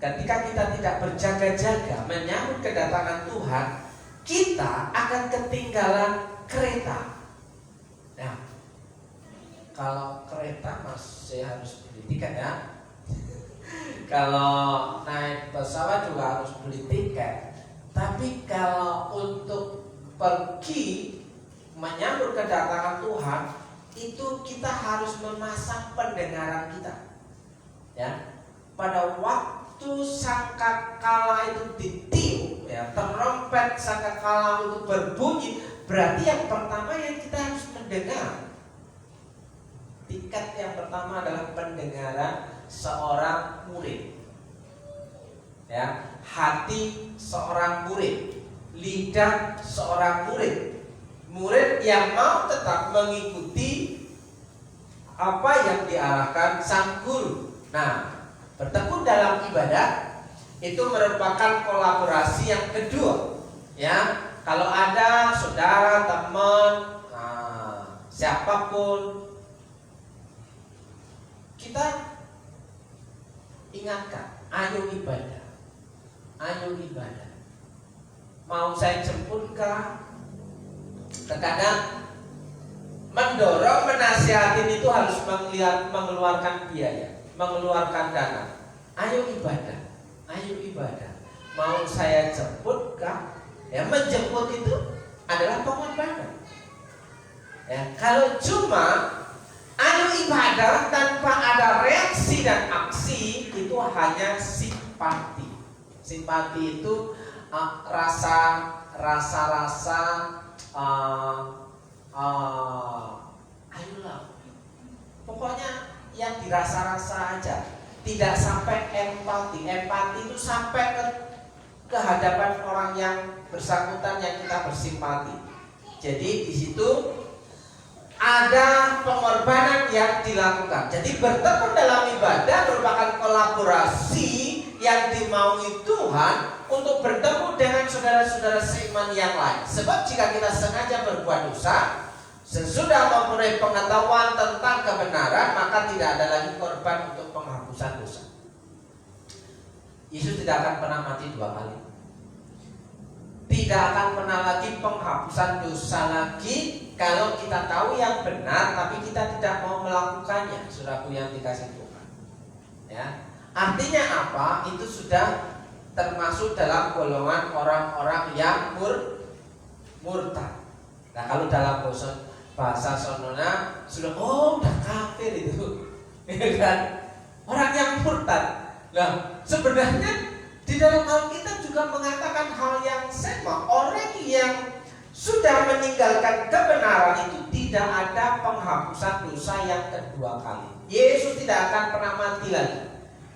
ketika kita tidak berjaga-jaga menyambut kedatangan Tuhan, kita akan ketinggalan kereta. Nah, kalau kereta masih harus beli tiket ya. Kalau naik pesawat juga harus beli tiket. Tapi kalau untuk pergi menyambut kedatangan Tuhan, itu kita harus memasang pendengaran kita. Ya, pada waktu sangkakala itu ditiup, ya, trompet sangkakala itu berbunyi, berarti yang pertama yang kita harus mendengar. Tingkat yang pertama adalah pendengaran seorang murid. Ya, hati seorang murid, lidah seorang murid. Murid yang mau tetap mengikuti apa yang diarahkan sang guru. Nah, bertekun dalam ibadah itu merupakan kolaborasi yang kedua. Ya, kalau ada saudara, teman, siapapun, kita ingatkan, ayo ibadah, ayo ibadah. Mau saya jemputkah? Terkadang mendorong, menasihatin itu harus mengeluarkan biaya, mengeluarkan dana. Ayo ibadah, ayo ibadah. Mau saya jemputkah? Ya, menjemput itu adalah pengorbanan. Ya, kalau cuma ayo ibadah tanpa ada reaksi dan aksi, itu hanya simpati. Simpati itu rasa ayolah, pokoknya yang dirasa-rasa aja, tidak sampai empati. Empati itu sampai ke hadapan orang yang bersangkutan yang kita bersimpati. Jadi di situ ada pengorbanan yang dilakukan. Jadi bertekun dalam ibadah merupakan kolaborasi yang dimaui Tuhan untuk bertemu dengan saudara-saudara seiman yang lain. Sebab jika kita sengaja berbuat dosa, sesudah mempunyai pengetahuan tentang kebenaran, maka tidak ada lagi korban untuk penghapusan dosa. Yesus tidak akan pernah mati dua kali. Tidak akan pernah lagi penghapusan dosa lagi kalau kita tahu yang benar tapi kita tidak mau melakukannya. Saudaraku yang dikasih Tuhan, ya, artinya apa? Itu sudah termasuk dalam golongan orang-orang yang murtad. Nah, kalau dalam bahasa sonona sudah udah kafir itu, ya kan? Orang yang murtad. Nah, sebenarnya di dalam Alkitab juga mengatakan hal yang sama. Orang yang sudah meninggalkan kebenaran itu tidak ada penghapusan dosa yang kedua kali. Yesus tidak akan pernah mati lagi.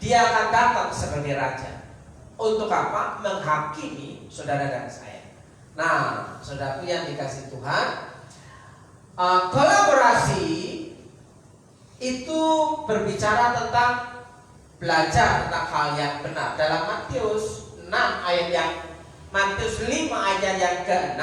Dia akan datang sebagai raja. Untuk apa? Menghakimi saudara dan saya. Nah, saudaraku yang dikasih Tuhan, kolaborasi itu berbicara tentang belajar tentang hal yang benar. Dalam Matius 5 ayat yang ke-6,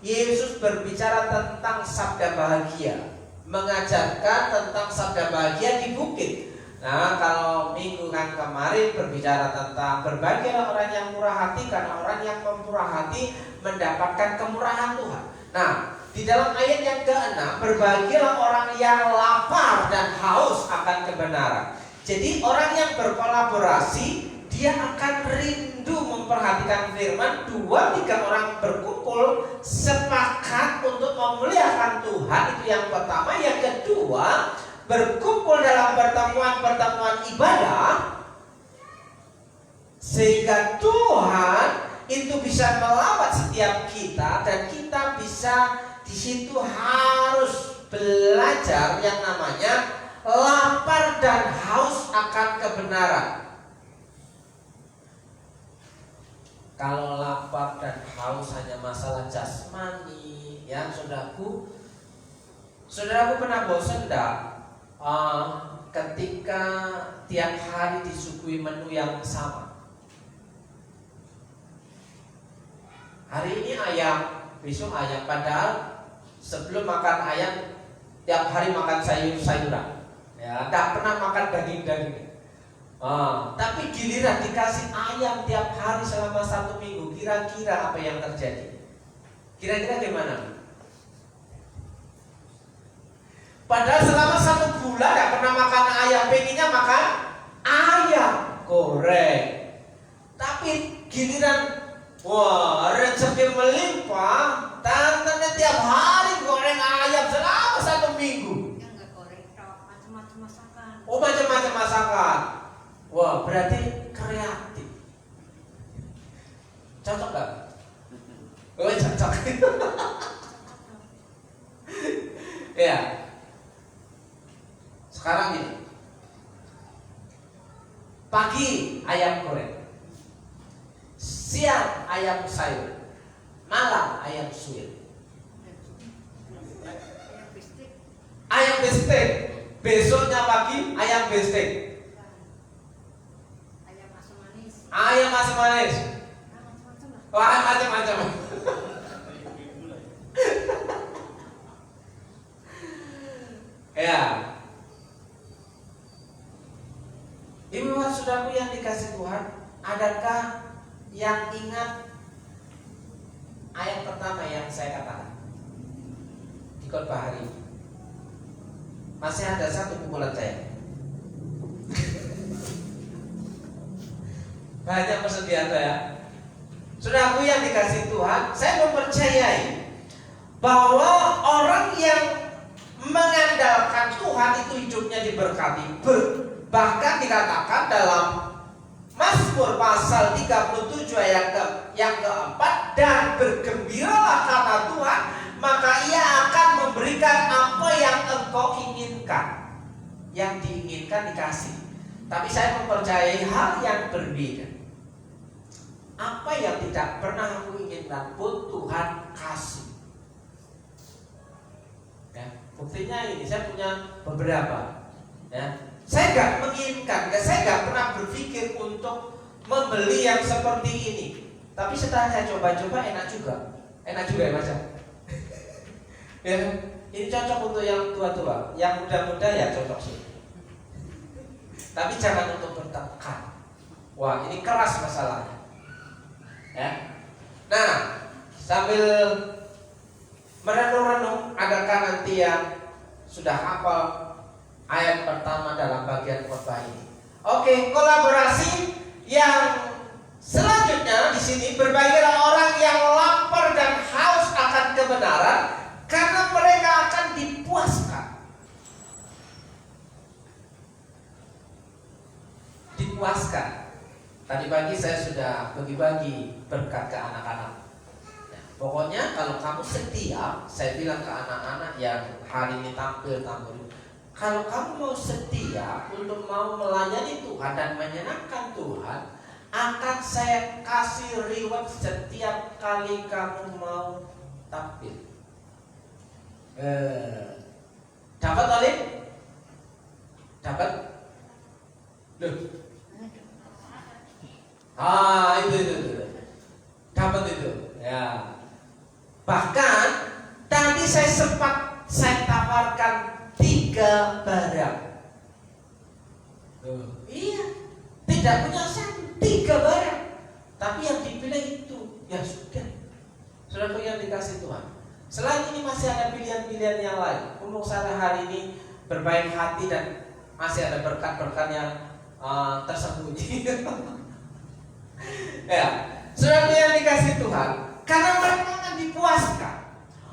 Yesus berbicara tentang sabda bahagia, mengajarkan tentang sabda bahagia di bukit. Nah, kalau minggu kan kemarin berbicara tentang berbahagialah orang yang murah hati, karena orang yang memurah hati mendapatkan kemurahan Tuhan. Nah, di dalam ayat yang ke-6, berbahagialah orang yang lapar dan haus akan kebenaran. Jadi orang yang berkolaborasi, dia akan rindu memperhatikan firman. 2-3 orang berkumpul sepakat untuk memuliakan Tuhan, itu yang pertama. Yang kedua, berkumpul dalam pertemuan-pertemuan ibadah, sehingga Tuhan itu bisa melawat setiap kita, dan kita bisa di situ harus belajar yang namanya lapar dan haus akan kebenaran. Kalau lapar dan haus hanya masalah jasmani, ya saudaraku pernah bosan enggak? Ketika tiap hari disuguhi menu yang sama. Hari ini ayam, besok ayam. Padahal sebelum makan ayam tiap hari makan sayur-sayuran. Ya, tidak pernah makan daging-daging. Tapi giliran dikasih ayam tiap hari selama 1 minggu, kira-kira apa yang terjadi? Kira-kira gimana? Padahal selama 1 bulan gak pernah makan ayam, pengennya makan ayam goreng. Tapi giliran rezeki melimpah, tantenya tiap hari goreng ayam selama 1 minggu. Yang nggak goreng, macam-macam masakan. Macam-macam masakan. Berarti kreatif. Cocok gak? Cocok. Ya. Sekarang ini pagi ayam goreng, siang ayam sayur, malam ayam suwir. Ayam bestek. Besoknya pagi ayam bestek. Ayam asam manis. Ayam asam manis. Macam-macam lah. Wah, macam-macam. Ya. Ibu bapak saudaraku yang dikasih Tuhan, adakah yang ingat ayat pertama yang saya katakan di khotbah hari ini? Masih ada satu pukulan saya. Banyak persediaan saya. Saudaraku yang dikasih Tuhan, saya mempercayai bahwa orang yang mengandalkan Tuhan itu hidupnya diberkati. Bahkan dikatakan dalam Mazmur pasal 37 ayat yang keempat, dan bergembiralah karena Tuhan, maka ia akan memberikan apa yang engkau inginkan. Yang diinginkan dikasih. Tapi saya mempercayai hal yang berbeda. Apa yang tidak pernah aku inginkan pun Tuhan kasih. Ya, buktinya ini saya punya beberapa. Ya, saya nggak menginginkan, saya nggak pernah berpikir untuk membeli yang seperti ini. Tapi setelah saya coba-coba enak juga ya Mas. Ya, ini cocok untuk yang tua-tua, yang muda-muda ya cocok sih. Tapi jangan untuk bertengkar. Wah, ini keras masalahnya. Ya. Nah, sambil merenung-renung, adakah nanti yang sudah hafal ayat pertama dalam bagian khotbah ini? Oke, kolaborasi yang selanjutnya di sini, berbahagialah orang yang lapar dan haus akan kebenaran, karena mereka akan dipuaskan. Dipuaskan. Tadi pagi saya sudah bagi-bagi berkat ke anak-anak. Pokoknya kalau kamu setia, saya bilang ke anak-anak yang hari ini tampil, kalau kamu mau setia untuk mau melayani Tuhan dan menyenangkan Tuhan, akan saya kasih reward setiap kali kamu mau tampil. Dapat Alim? Dapat? Loh. Itu. Dapat itu. Ya. Bahkan tadi saya tawarkan 3 barang. Iya, tidak punya satu, 3 barang. Tapi yang dipilih itu, ya sudah. Saudara yang dikasih Tuhan. Selain ini masih ada pilihan-pilihan yang lain. Untuk saya hari ini berbaik hati dan masih ada berkat-berkat yang tersembunyi. Ya, saudara yang dikasih Tuhan, karena mereka akan dipuaskan.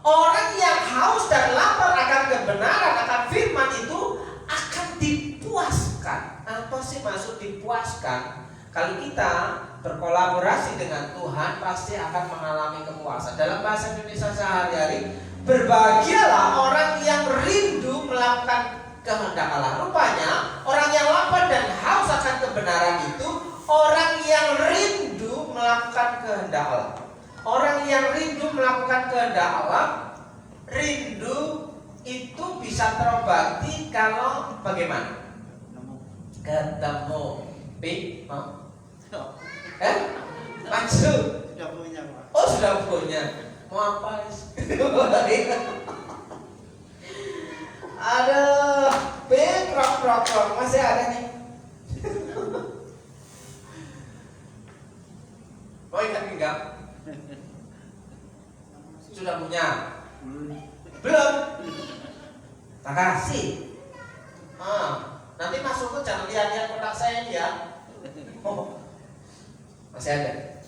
Orang yang haus dan lapar akan kebenaran, akan firman itu akan dipuaskan. Apa sih maksud dipuaskan? Kalau kita berkolaborasi dengan Tuhan, pasti akan mengalami kepuasan. Dalam bahasa Indonesia sehari-hari, berbahagialah orang yang rindu melakukan kehendak Allah. Rupanya orang yang lapar dan haus akan kebenaran itu orang yang rindu melakukan kehendak Allah. Orang yang rindu melakukan kehendak Allah, rindu itu bisa terobati kalau bagaimana? Ketemu. Mau? Maksud? Sudah punya, Pak. Oh, sudah punya. Mau apa? Aduh, rok masih ada nih. Mau ikat pinggang? Sudah punya? Belum? Tak kasih. Nanti masuk ke jangan lihat-lihat kotak saya ini ya. Oh, masih ada.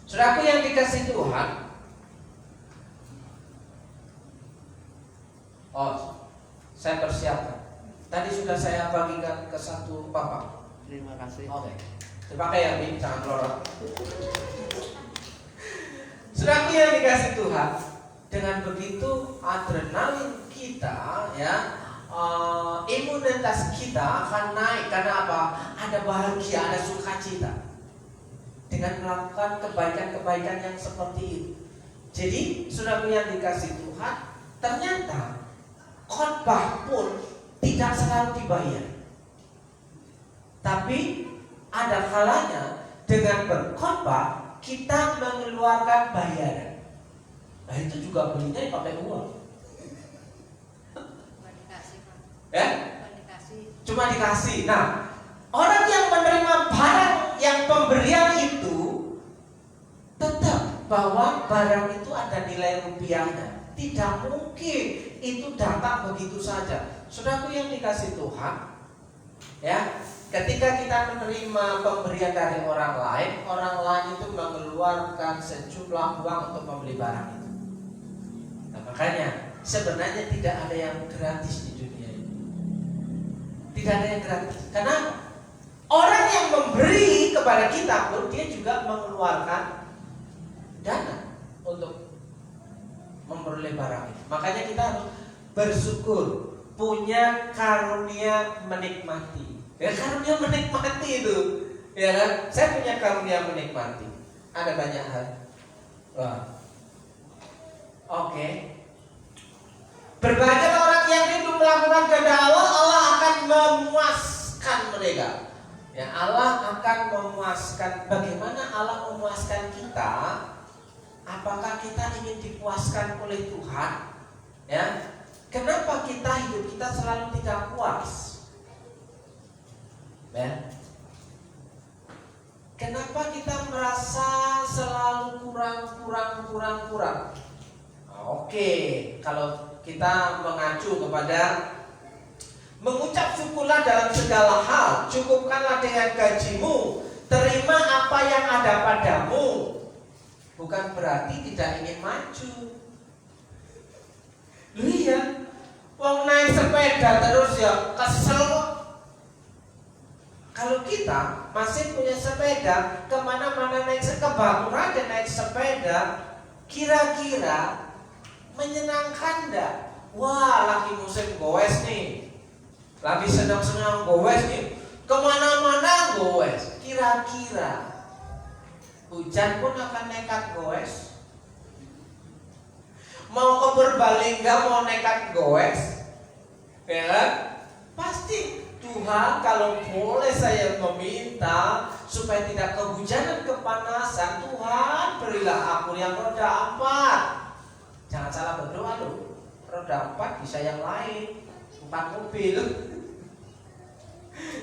Saudaraku yang dikasih Tuhan. Saya persiapkan. Tadi sudah saya bagikan ke satu bapak. Terima kasih. Oke. Dipakai ya, Bin, jangan lorot. Saudaraku yang dikasih Tuhan, dengan begitu adrenalin kita ya, imunitas kita akan naik. Karena apa? Ada bahagia, ada sukacita dengan melakukan kebaikan-kebaikan yang seperti itu. Jadi saudaraku yang dikasih Tuhan, ternyata khotbah pun tidak selalu dibayar. Tapi ada kalanya dengan berkhotbah kita mengeluarkan bayaran. Nah itu juga belinya pakai uang. Cuma dikasih, Pak. Ya? Cuma dikasih. Cuma dikasih. Nah, orang yang menerima barang yang pemberian itu tetap bahwa barang itu ada nilai rupiahnya. Tidak mungkin itu datang begitu saja. Saudaraku yang dikasih Tuhan, ya, ketika kita menerima pemberian dari orang lain itu mengeluarkan sejumlah uang untuk membeli barang itu. Nah, makanya sebenarnya tidak ada yang gratis di dunia ini. Tidak ada yang gratis. Karena orang yang memberi kepada kita pun dia juga mengeluarkan dana untuk memperoleh barang itu. Makanya kita harus bersyukur punya karunia menikmati. Ya, karunia menikmati itu, ya kan? Saya punya karunia menikmati. Ada banyak hal. Wah. Oke. Berbagai orang yang rindu melakukan kehendak Allah, Allah akan memuaskan mereka. Ya, Allah akan memuaskan. Bagaimana Allah memuaskan kita? Apakah kita ingin dipuaskan oleh Tuhan? Ya. Kenapa hidup kita selalu tidak puas? Ya. Kenapa kita merasa selalu kurang? Oke, kalau kita mengacu kepada mengucap syukurlah dalam segala hal, cukupkanlah dengan gajimu, terima apa yang ada padamu. Bukan berarti tidak ingin maju. Lu iya, wong naik sepeda terus ya kesel. Kalau kita masih punya sepeda, kemana-mana naik ke Bangura dan naik sepeda, kira-kira menyenangkan enggak? Wah, lagi musim goes nih, lagi senang-senang goes nih, kemana-mana goes. Kira-kira hujan pun akan nekat goes. Mau ke Purbalingga mau nekat goes, ya kan? Pasti Tuhan, kalau boleh saya meminta supaya tidak kehujanan kepanasan, Tuhan berilah aku yang roda 4. Jangan salah berdoa loh. Roda 4 bisa yang lain, 4 mobil.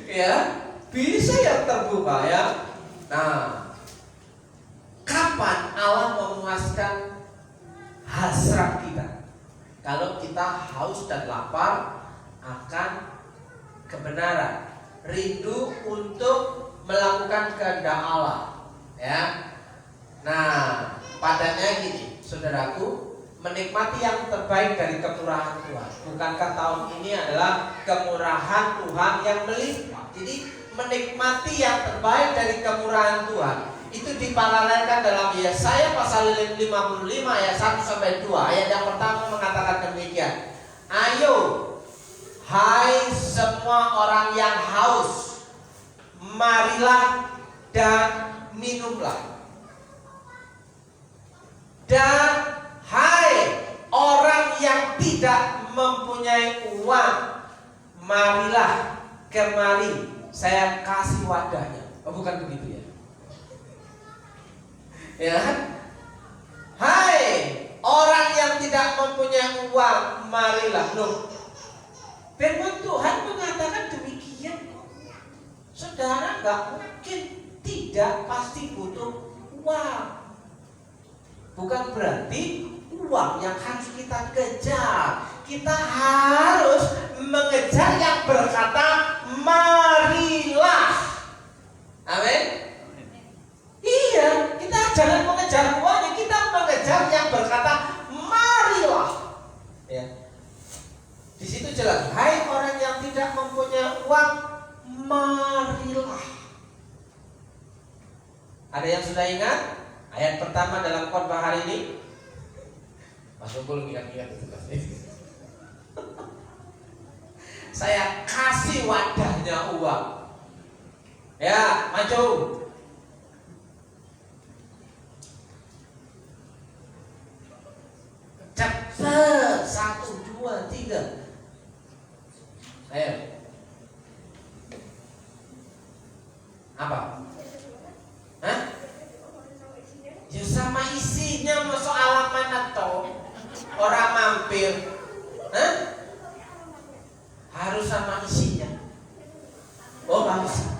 Ya, bisa yang terbuka ya. Nah, kapan Allah memuaskan hasrat kita? Kalau kita haus dan lapar akan kebenaran, rindu untuk melakukan kehendak Allah, ya. Nah, padanya gini, saudaraku, menikmati yang terbaik dari kemurahan Tuhan. Bukankah tahun ini adalah kemurahan Tuhan yang melimpah? Jadi menikmati yang terbaik dari kemurahan Tuhan itu diparalelkan dalam Yesaya pasal 55 ayat 1-2. Ayat yang pertama mengatakan demikian. Ayo, hai semua orang yang haus, marilah dan minumlah. Dan hai orang yang tidak mempunyai uang, marilah kemari, saya kasih wadahnya. Oh, bukan begitu ya? Ya kan? Hai orang yang tidak mempunyai uang, marilah. Loh, firman Tuhan mengatakan demikian kok. Saudara nggak mungkin tidak pasti butuh uang. Bukan berarti uang yang harus kita kejar. Kita harus mengejar yang berkata marilah. Amin. Iya, kita jangan mengejar uangnya, kita mengejar yang berkata marilah. Ya. Di situ jelas, hai orang yang tidak mempunyai uang, marilah. Ada yang sudah ingat ayat pertama dalam khotbah hari ini? Mas Bungkul ingat-ingat itu pasti. Saya kasih wadahnya uang. Ya, maju. Cepat, 1, 2, 3. Ayo. Apa? Hah? Ya sama isinya, masuk alamat atau orang mampir. Hah? Harus sama isinya. Oh, bagus.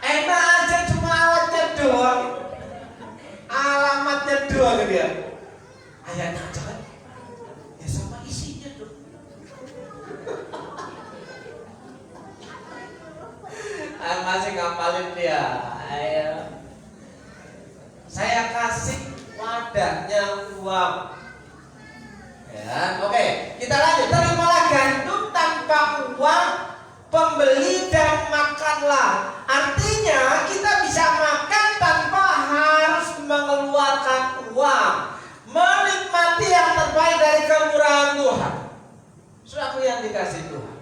Enak aja, cuma alatnya doang. Alamatnya doang dia. Ayatnya aja kan? Ya sama isinya dong. Masih ngapalin dia. Ayo. Saya kasih wadahnya uang. Ya, oke. Kita lanjut. Terimalah gandum tanpa uang, pembeli dan makanlah. Artinya kita bisa makan tanpa harus mengeluarkan uang. Menikmati yang terbaik dari kemurahan Tuhan. Saudaraku yang dikasih Tuhan.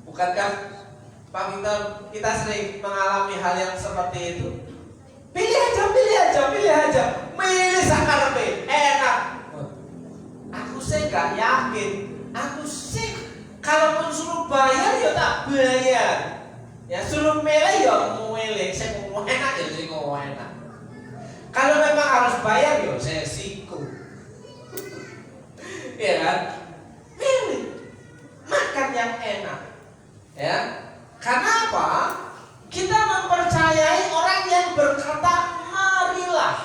Bukankah Pak Victor, kita sering mengalami hal yang seperti itu? Pilih aja. Milih sakarpe, enak. Aku sih gak yakin. Aku sih kalaupun suruh bayar ya tak bayar. Ya suruh milih ya milih. Saya mau enak ya jadi mau enak. Kalau memang harus bayar ya saya siku. Iya kan? Milih makan yang enak. Ya. Karena apa? Kita mempercayai orang yang berkata marilah.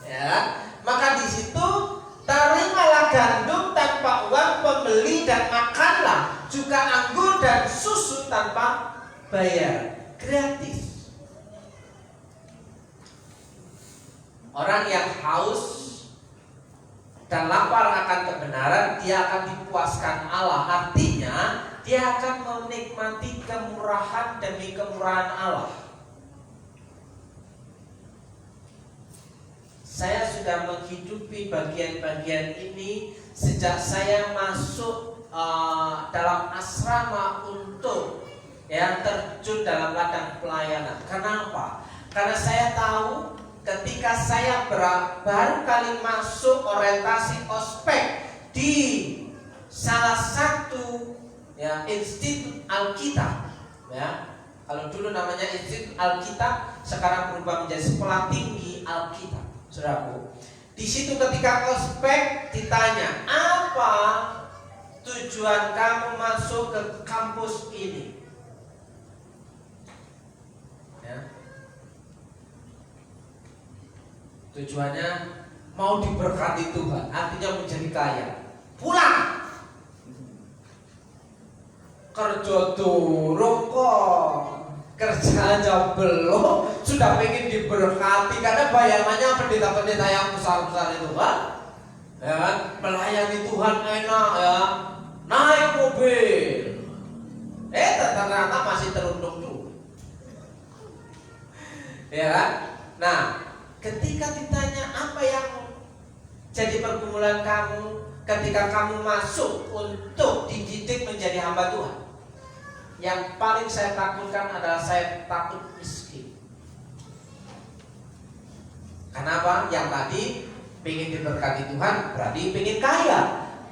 Ya. Maka di situ terimalah gandum tanpa uang, pembeli dan makanlah juga anggur dan susu tanpa bayar, gratis. Orang yang haus dan lapar akan kebenaran, dia akan dipuaskan Allah. Artinya dia akan menikmati kemurahan demi kemurahan Allah. Saya sudah menghidupi bagian-bagian ini sejak saya masuk dalam asrama untuk terjun dalam ladang pelayanan. Kenapa? Karena saya tahu ketika saya baru kali masuk orientasi ospek di salah satu Institut Alkitab, kalau dulu namanya Institut Alkitab, sekarang berubah menjadi Sekolah Tinggi Alkitab. Saudaraku, di situ ketika ospek ditanya, apa tujuan kamu masuk ke kampus ini? Tujuannya mau diberkati Tuhan, artinya menjadi kaya. Pulang. Kerja durung kok, kerja aja belum, sudah pengen diberkati. Karena bayangannya pendeta-pendeta yang besar-besar itu kan, ya kan, melayani Tuhan enak ya, naik mobil. Ternyata masih teruntung dulu. Ya kan? Nah, ketika ditanya apa yang jadi pergumulan kamu ketika kamu masuk untuk dididik menjadi hamba Tuhan, yang paling saya takutkan adalah saya takut miskin. Kenapa? Yang tadi pengen diberkati Tuhan berarti pengen kaya.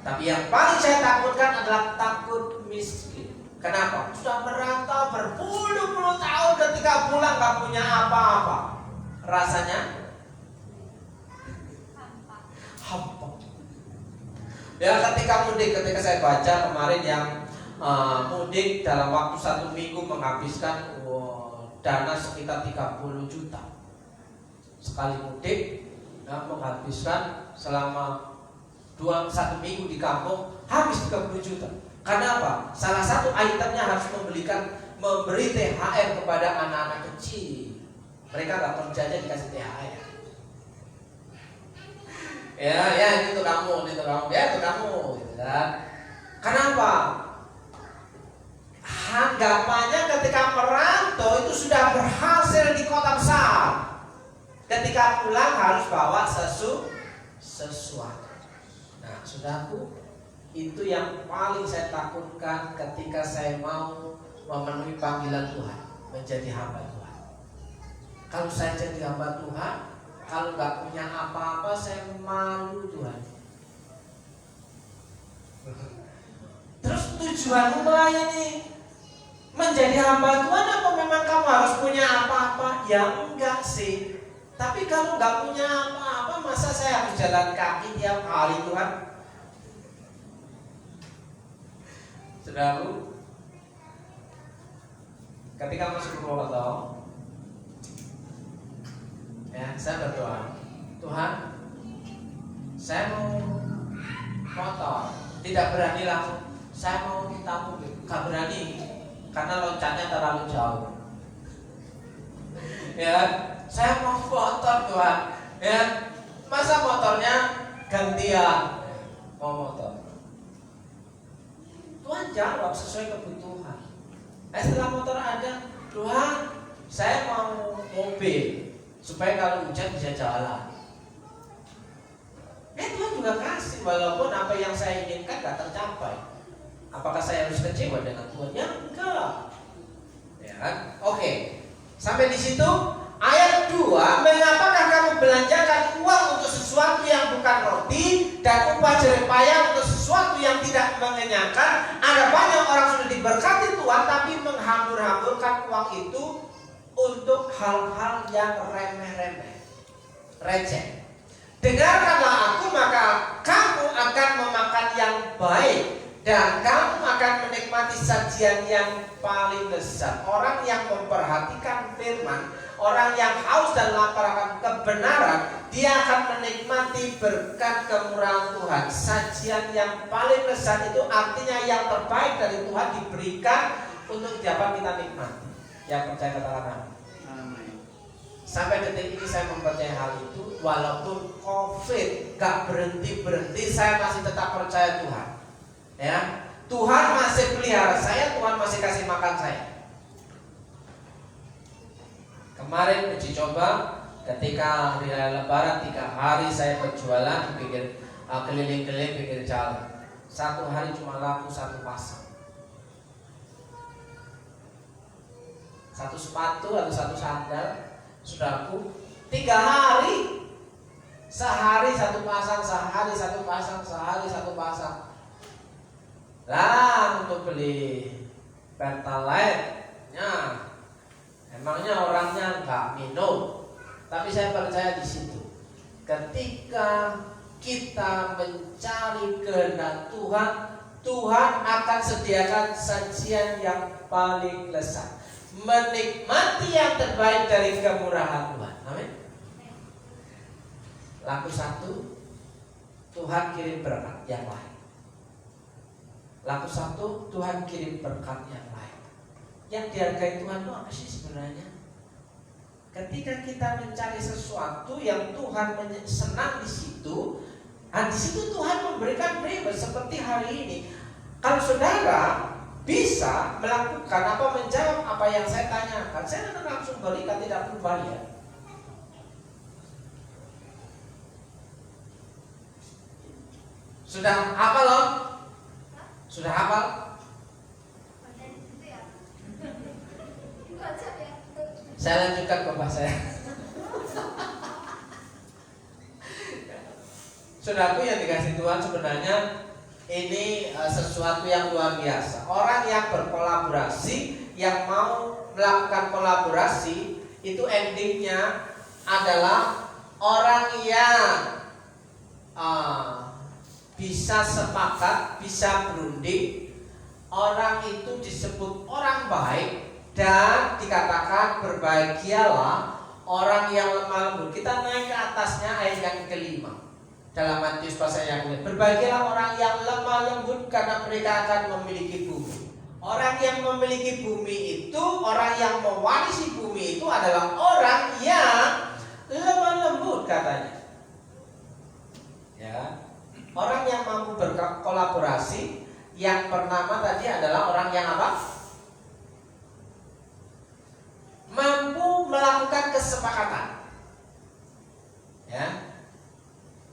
Tapi yang paling saya takutkan adalah takut miskin. Kenapa? Sudah merantau berpuluh-puluh tahun, ketika pulang gak punya apa-apa, rasanya hampa. Ya, ketika mudik, ketika saya baca kemarin yang mudik dalam waktu 1 minggu menghabiskan dana sekitar 30 juta. Sekali mudik menghabiskan selama 1 minggu di kampung habis 30 juta. Karena apa? Salah satu itemnya harus memberi THR kepada anak-anak kecil. Mereka nggak kerja aja dikasih THR. Ya itu kamu, gitu kan? Kenapa? Anggapannya ketika merantau itu sudah berhasil di kota besar. Ketika pulang harus bawa sesuatu. Nah, saudaraku, itu yang paling saya takutkan ketika saya mau memenuhi panggilan Tuhan, menjadi hamba Tuhan. Kalau saya jadi hamba Tuhan, kalau nggak punya apa-apa, saya malu Tuhan. Terus tujuanmu melayani menjadi hamba Tuhan apa memang kamu harus punya apa-apa? Ya enggak sih. Tapi kalau nggak punya apa-apa, masa saya harus jalan kaki tiap hari Tuhan? Saudaraku, ketika masuk Purwokerto, ya saya berdoa, Tuhan, saya mau motor, tidak berani langsung. Saya mau minta mobil, gak berani karena loncatnya terlalu jauh. Ya, saya mau motor Tuhan. Ya, masa motornya gantian? Mau motor. Tuhan jawab sesuai kebutuhan. Setelah motor ada, Tuhan, saya mau mobil supaya kalau hujan bisa jalan. Tuhan juga kasih walaupun apa yang saya inginkan gak tercapai. Apakah saya harus kecewa dengan Tuhan? Ya enggak. Ya kan? Oke. Sampai di situ ayat 2, mengapakah kamu belanjakan uang untuk sesuatu yang bukan roti dan upah jerih payah untuk sesuatu yang tidak mengenyangkan? Ada banyak orang sudah diberkati Tuhan tapi menghambur-hamburkan uang itu untuk hal-hal yang remeh-remeh, receh. Dengarkanlah aku, maka kamu akan memakan yang baik dan kamu akan menikmati sajian yang paling lezat. Orang yang memperhatikan firman, orang yang haus dan lapar akan kebenaran, dia akan menikmati berkat kemurahan Tuhan. Sajian yang paling lezat itu artinya yang terbaik dari Tuhan diberikan untuk dapat kita nikmati. Yang percaya katakan amin. Sampai detik ini saya mempercayai hal itu. Walaupun COVID gak berhenti-berhenti, saya masih tetap percaya Tuhan. Ya, Tuhan masih pelihara saya, Tuhan masih kasih makan saya. Kemarin uji coba ketika hari raya Lebaran 3 hari saya berjualan keliling-keliling pinggir jalan. 1 hari cuma laku 1 pasang, 1 sepatu atau 1 sandal. Saudaraku, 3 hari, sehari 1 pasang, sehari 1 pasang, sehari 1 pasang. Lah untuk beli Pertalite, emangnya orangnya nggak minum. Tapi saya percaya di situ, ketika kita mencari kehendak Tuhan, Tuhan akan sediakan sajian yang paling lezat, menikmati yang terbaik dari kemurahan Tuhan. Amin. Laku 1, Tuhan kirim berkat yang lain. Laku 1, Tuhan kirim berkat yang lain. Yang dihargai Tuhan itu apa sih sebenarnya? Ketika kita mencari sesuatu yang Tuhan senang di situ, di situ Tuhan memberikan berkat seperti hari ini. Kalau saudara bisa melakukan menjawab apa yang saya tanyakan, saya akan langsung berikan, tidak perlu bayar. Sudah hafal loh? Sudah hafal? Saya lanjutkan ke bahasa saya. Saudaraku yang dikasih Tuhan, sebenarnya ini sesuatu yang luar biasa. Orang yang berkolaborasi, yang mau melakukan kolaborasi, itu endingnya adalah orang yang bisa sepakat, bisa berunding. Orang itu disebut orang baik Dan dikatakan berbahagialah orang yang lemah lembut. Kita naik ke atasnya ayat yang kelima. Dalam Matius pasal yang kelima. Berbahagialah orang yang lemah lembut karena mereka akan memiliki bumi. Orang yang memiliki bumi itu, orang yang mewarisi bumi itu adalah orang yang lemah lembut katanya. Ya. Orang yang mampu berkolaborasi. Yang pertama tadi adalah orang yang apa? Mampu melakukan kesepakatan. Ya.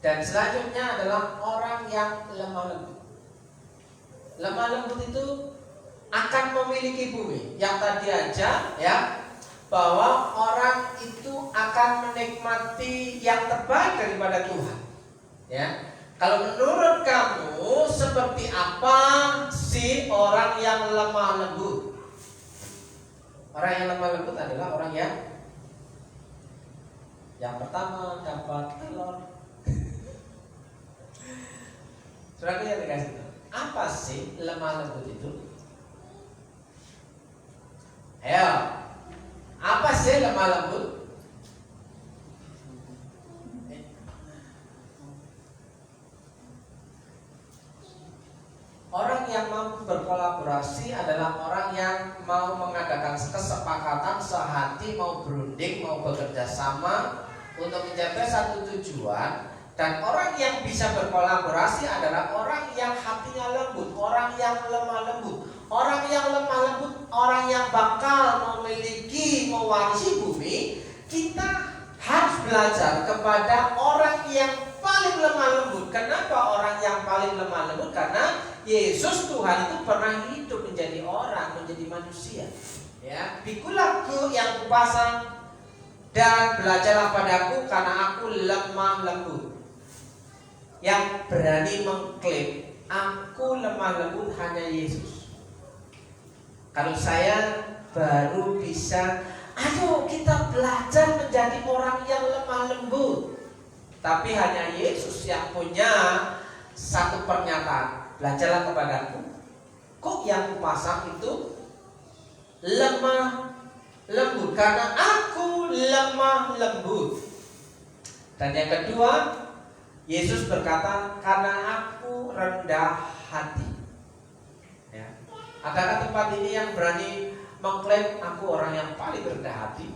Dan selanjutnya adalah orang yang lemah lembut. Lemah lembut itu akan memiliki bumi. Yang tadi aja ya, bahwa orang itu akan menikmati yang terbaik daripada Tuhan. Ya. Kalau menurut kamu seperti apa sih orang yang lemah lembut? Orang yang lemah lembut adalah orang yang pertama dapat telur. Saudara yang dikasih tahu, apa sih lemah lembut itu? Ayo, apa sih lemah lembut? Orang yang mampu berkolaborasi adalah orang yang mau mengadakan kesepakatan sehati, mau berunding, mau bekerja sama untuk mencapai satu tujuan. Dan orang yang bisa berkolaborasi adalah orang yang hatinya lembut, orang yang lemah lembut. Orang yang lemah lembut, orang yang bakal memiliki, mewarisi bumi. Kita harus belajar kepada orang yang paling lemah lembut. Kenapa orang yang paling lemah lembut? Karena Yesus Tuhan itu pernah hidup menjadi orang, menjadi manusia. Ya, pikulah yang kupasang dan belajarlah padaku karena aku lemah lembut. Yang berani mengklaim aku lemah lembut hanya Yesus. Kalau saya baru bisa, ayo kita belajar menjadi orang yang lemah lembut. Tapi hanya Yesus yang punya satu pernyataan, belajarlah kepadaku. Kok yang kupasang itu lemah lembut, karena aku lemah lembut. Dan yang kedua, Yesus berkata, karena aku rendah hati. Ya. Adakah tempat ini yang berani mengklaim aku orang yang paling rendah hati?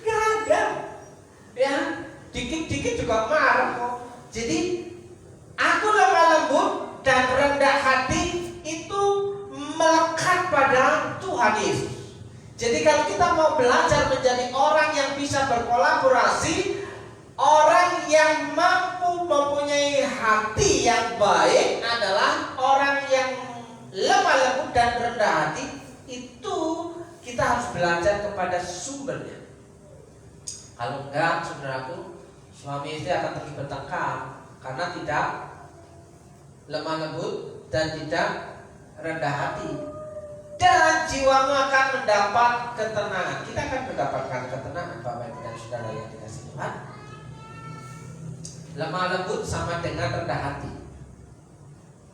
Gak ada. Ya, dikit-dikit juga marah kok. Jadi aku lemah lembut dan rendah hati itu melekat pada Tuhan Yesus. Jadi kalau kita mau belajar menjadi orang yang bisa berkolaborasi, orang yang mampu mempunyai hati yang baik adalah orang yang lemah lembut dan rendah hati. Itu kita harus belajar kepada sumbernya. Kalau enggak, saudaraku, suami istri akan terus bertengkar karena tidak lemah lembut dan tidak rendah hati. Dan jiwamu akan mendapat ketenangan. Kita akan mendapatkan ketenangan, Bapak Ibu dan Saudara yang dikasihi Tuhan. Lemah lembut sama dengan rendah hati.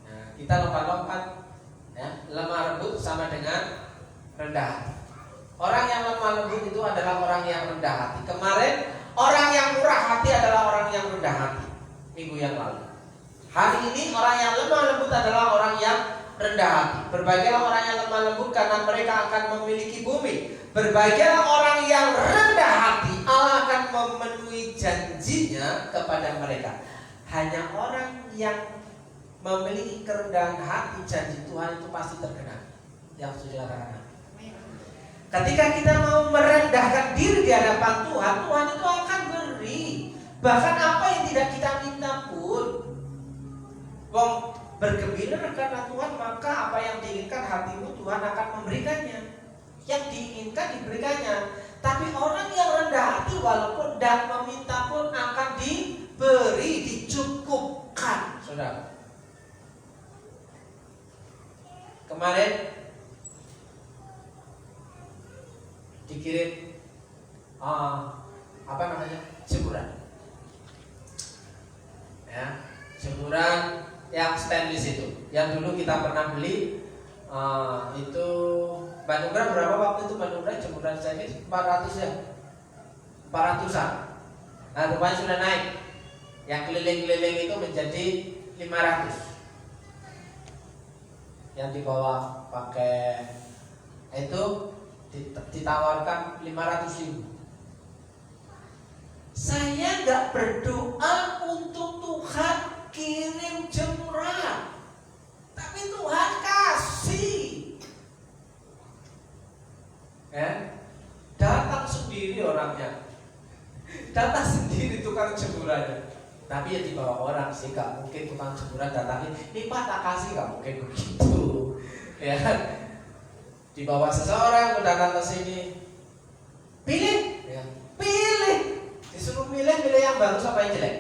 Nah, kita lompat-lompat ya. Lemah lembut sama dengan rendah hati. Orang yang lemah lembut itu adalah orang yang rendah hati. Kemarin orang yang murah hati adalah orang yang rendah hati, minggu yang lalu. Hari ini orang yang lemah lembut adalah orang yang rendah hati. Berbahagialah orang yang lemah lembut karena mereka akan memiliki bumi. Berbahagialah orang yang rendah hati, Allah akan memenuhi janjinya kepada mereka. Hanya orang yang memiliki kerendahan hati, janji Tuhan itu pasti terkenal. Yang sudah katakan. Ketika kita mau merendahkan diri di hadapan Tuhan, Tuhan itu akan beri. Bahkan apa yang tidak kita minta pun. Wong bergembira karena Tuhan, maka apa yang diinginkan hatimu Tuhan akan memberikannya. Yang diinginkan diberikannya. Tapi orang yang rendah hati walaupun tidak meminta pun akan diberi, dicukupkan. Saudara, kemarin dikirim jemuran, ya, jemuran yang stainless itu, yang dulu kita pernah beli Itu Bandungra berapa waktu itu Bandungra jemuran saya ini 400 ya, 400-an. Nah rupanya sudah naik. Yang keliling-keliling itu menjadi 500. Yang di bawah pakai itu ditawarkan 500.000. Saya nggak berdoa untuk Tuhan kirim jemuran, tapi Tuhan kasih. Ya, datang sendiri orangnya, datang sendiri tukang jemurannya. Tapi ya di bawah orang sih, gak mungkin tukang jemuran datangin, ini Pak tak kasih, gak mungkin begitu. Ya, di bawah seseorang datang ke sini, pilih, ya, pilih, disuruh pilih yang bagus apa yang jelek?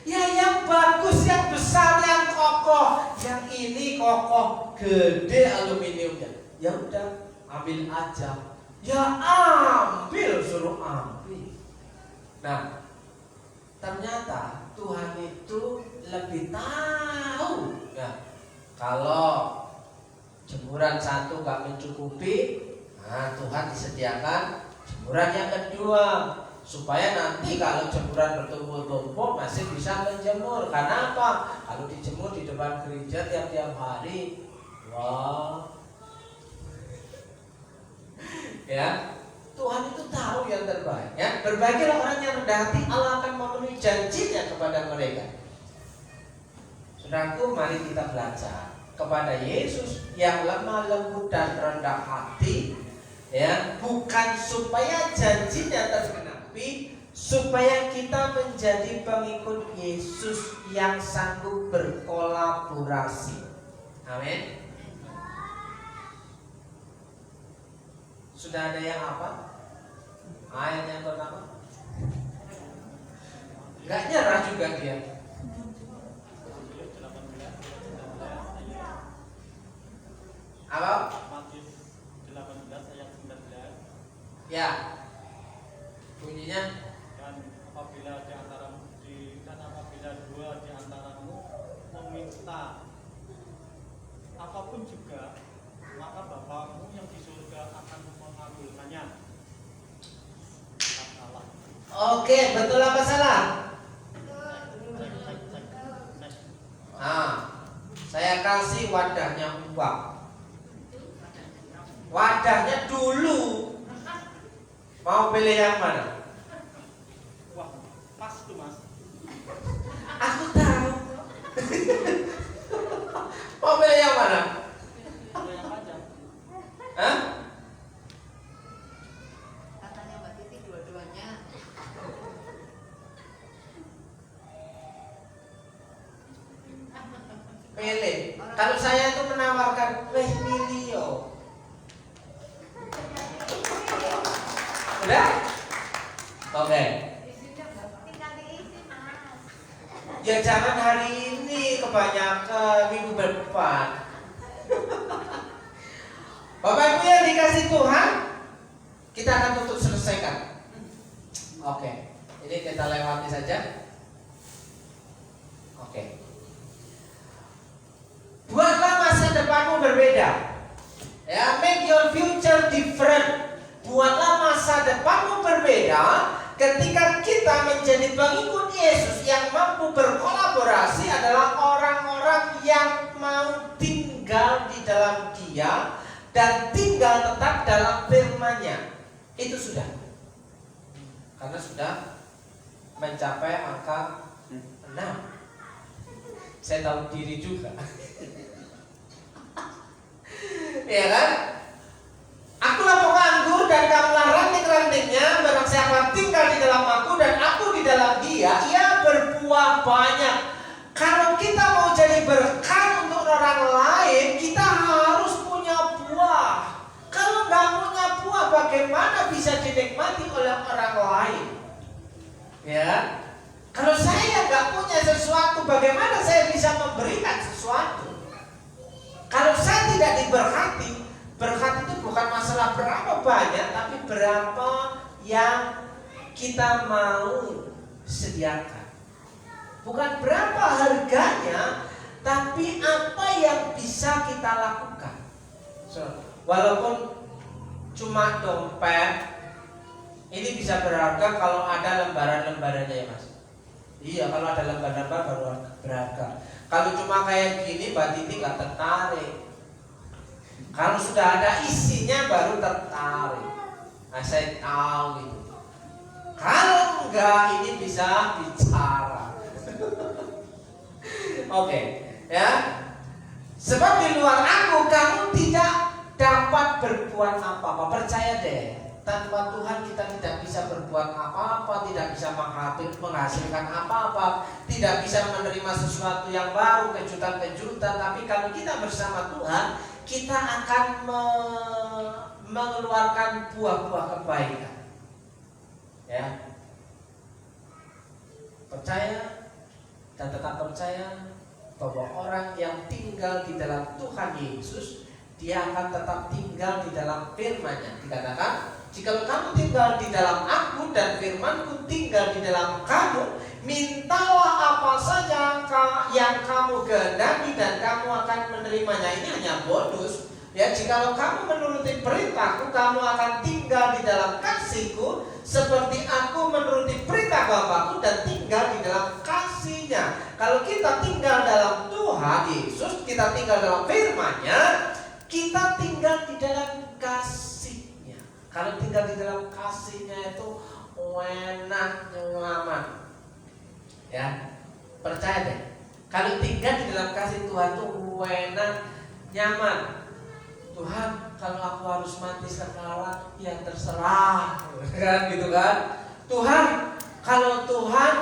Ya yang bagus, yang besar, yang kokoh. Yang ini kokoh, gede aluminiumnya. Ya udah, ambil aja. Ya ambil, suruh ambil. Nah, ternyata Tuhan itu lebih tahu. Ya, kalau jemuran satu gak mencukupi, nah Tuhan disediakan jemuran yang kedua, supaya nanti kalau jemuran bertumpuk-tumpuk masih bisa menjemur. Karena apa? Kalau dijemur di depan gereja tiap-tiap hari, wah, ya Tuhan itu tahu yang terbaik. Ya, berbaikilah orang yang rendah hati, Allah akan memenuhi janjinya kepada mereka. Saudaraku, mari kita belajar kepada Yesus yang lemah lembut dan rendah hati. Ya, bukan supaya janjinya tergenapi, supaya kita menjadi pengikut Yesus yang sanggup berkolaborasi. Amin. Sudah ada yang apa? Ayat yang pertama. Gak nyerah juga dia. Apa? Matius 18 ayat 19. Ya. Bunyinya Dan apabila dua di antaramu meminta apapun juga, maka Bapamu yang di surga akan mengabulkannya. Salah. oke, betul apa salah? Cek. Nah, saya kasih wadahnya uang. Wadahnya dulu. Mau pilih yang mana? Wah, pas tuh Mas. Aku tahu. Mau pilih yang mana? Ada yang aja. Hah? Katanya Mbak Titi dua-duanya. Pilih. Kalau saya itu menawarkan, weh milio. Udah? Oke. Tinggal diisi Mas. Ya jangan hari ini, kebanyakan minggu depan. Bapak Ibu yang dikasih Tuhan, kita akan tutup selesaikan. Oke. Ini kita lewati saja. Oke. Buatlah masa depanmu berbeda. Ya, make your future different. Buatlah masa depanmu berbeda. Ketika kita menjadi pengikut Yesus yang mampu berkolaborasi adalah orang-orang yang mau tinggal di dalam Dia dan tinggal tetap dalam firman-Nya. Itu sudah. Karena sudah mencapai angka 6. Saya tahu diri juga. Ya kan? Akulah penganggur dan kamulah ranting-rantingnya. Barang siapa tinggal di dalam aku dan aku di dalam dia, ia berbuah banyak. Kalau kita mau jadi berkat untuk orang lain, kita harus punya buah. Kalau nggak punya buah, bagaimana bisa dinikmati oleh orang lain? Ya, kalau saya nggak punya sesuatu, bagaimana saya bisa memberikan sesuatu? Kalau saya tidak diberkati, berkat itu bukan masalah berapa banyak, tapi berapa yang kita mau sediakan. Bukan berapa harganya, tapi apa yang bisa kita lakukan. Walaupun cuma dompet, ini bisa berharga kalau ada lembaran-lembarannya ya Mas. Iya, kalau ada lembar-lembar baru berharga. Kalau cuma kayak gini Mbak Titi nggak tertarik. Kalau sudah ada isinya baru tertarik. Nah, saya tahu gitu. Kalau enggak, ini bisa bicara. Oke, ya. Sebab di luar aku kamu tidak dapat berbuat apa-apa. Percaya deh. Tanpa Tuhan kita tidak bisa berbuat apa-apa, tidak bisa menghasilkan apa-apa, tidak bisa menerima sesuatu yang baru, kejutan-kejutan. Tapi kalau kita bersama Tuhan, kita akan mengeluarkan buah-buah kebaikan. Ya, percaya dan tetap percaya bahwa orang yang tinggal di dalam Tuhan Yesus, dia akan tetap tinggal di dalam firman-Nya. Dikatakan, jika kamu tinggal di dalam aku dan firman-Ku tinggal di dalam kamu, mintalah apa saja yang kamu kehendaki dan kamu akan menerimanya. Ini hanya bonus. Ya, jika kamu menuruti perintahku, kamu akan tinggal di dalam kasihku, seperti aku menuruti perintah Bapakku dan tinggal di dalam kasihnya. Kalau kita tinggal dalam Tuhan Yesus, kita tinggal dalam firman-Nya, kita tinggal di dalam kasihnya. Kalau tinggal di dalam kasihnya itu enak, nyaman. Ya, percaya deh. Kalau tinggal di dalam kasih Tuhan itu enak, nyaman. Tuhan, kalau aku harus mati sekarang, ya terserah, kan gitu kan? Tuhan, kalau Tuhan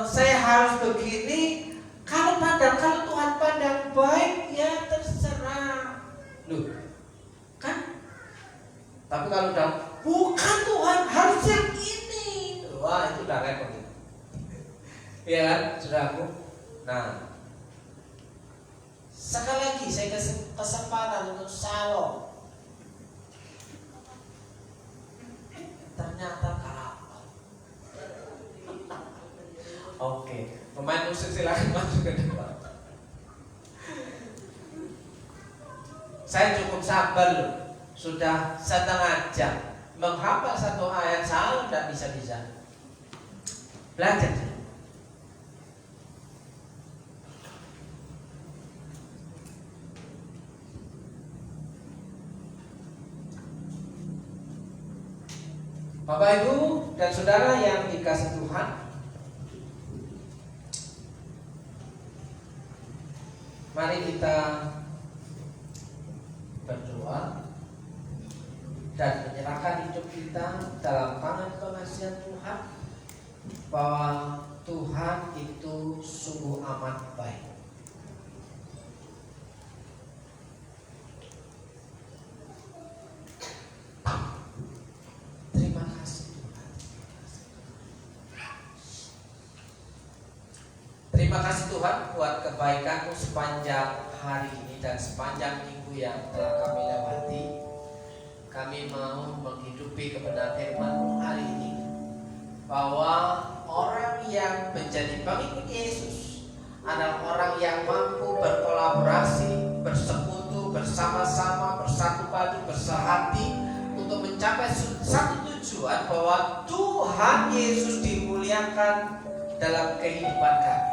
saya harus begini, kalau Tuhan pandang baik, ya terserah. Loh, kan? Tapi kalau udah bukan Tuhan, harus yang ini, wah itu udah repot. Iya kan, saudaraku? Nah, sekali lagi saya kasih kesempatan untuk Shalom. Ternyata kalah. Oke, pemain musik silakan masuk ke depan. Saya cukup sabar loh. Sudah setengah jam menghafal satu ayat, Shalom tidak bisa-bisa. Belajar. Bapak Ibu dan Saudara yang dikasihi Tuhan, mari kita berdoa dan menyerahkan hidup kita dalam tangan pengasihan Tuhan, bahwa Tuhan itu sungguh amat baik. Terima kasih Tuhan buat kebaikan-Mu sepanjang hari ini dan sepanjang minggu yang telah kami lewati. Kami mau menghidupi kebenaran firman-Mu hari ini, bahwa orang yang menjadi pengikut Yesus adalah orang yang mampu berkolaborasi, bersekutu, bersama-sama, bersatu padu, bersehati untuk mencapai satu tujuan, bahwa Tuhan Yesus dimuliakan dalam kehidupan kami.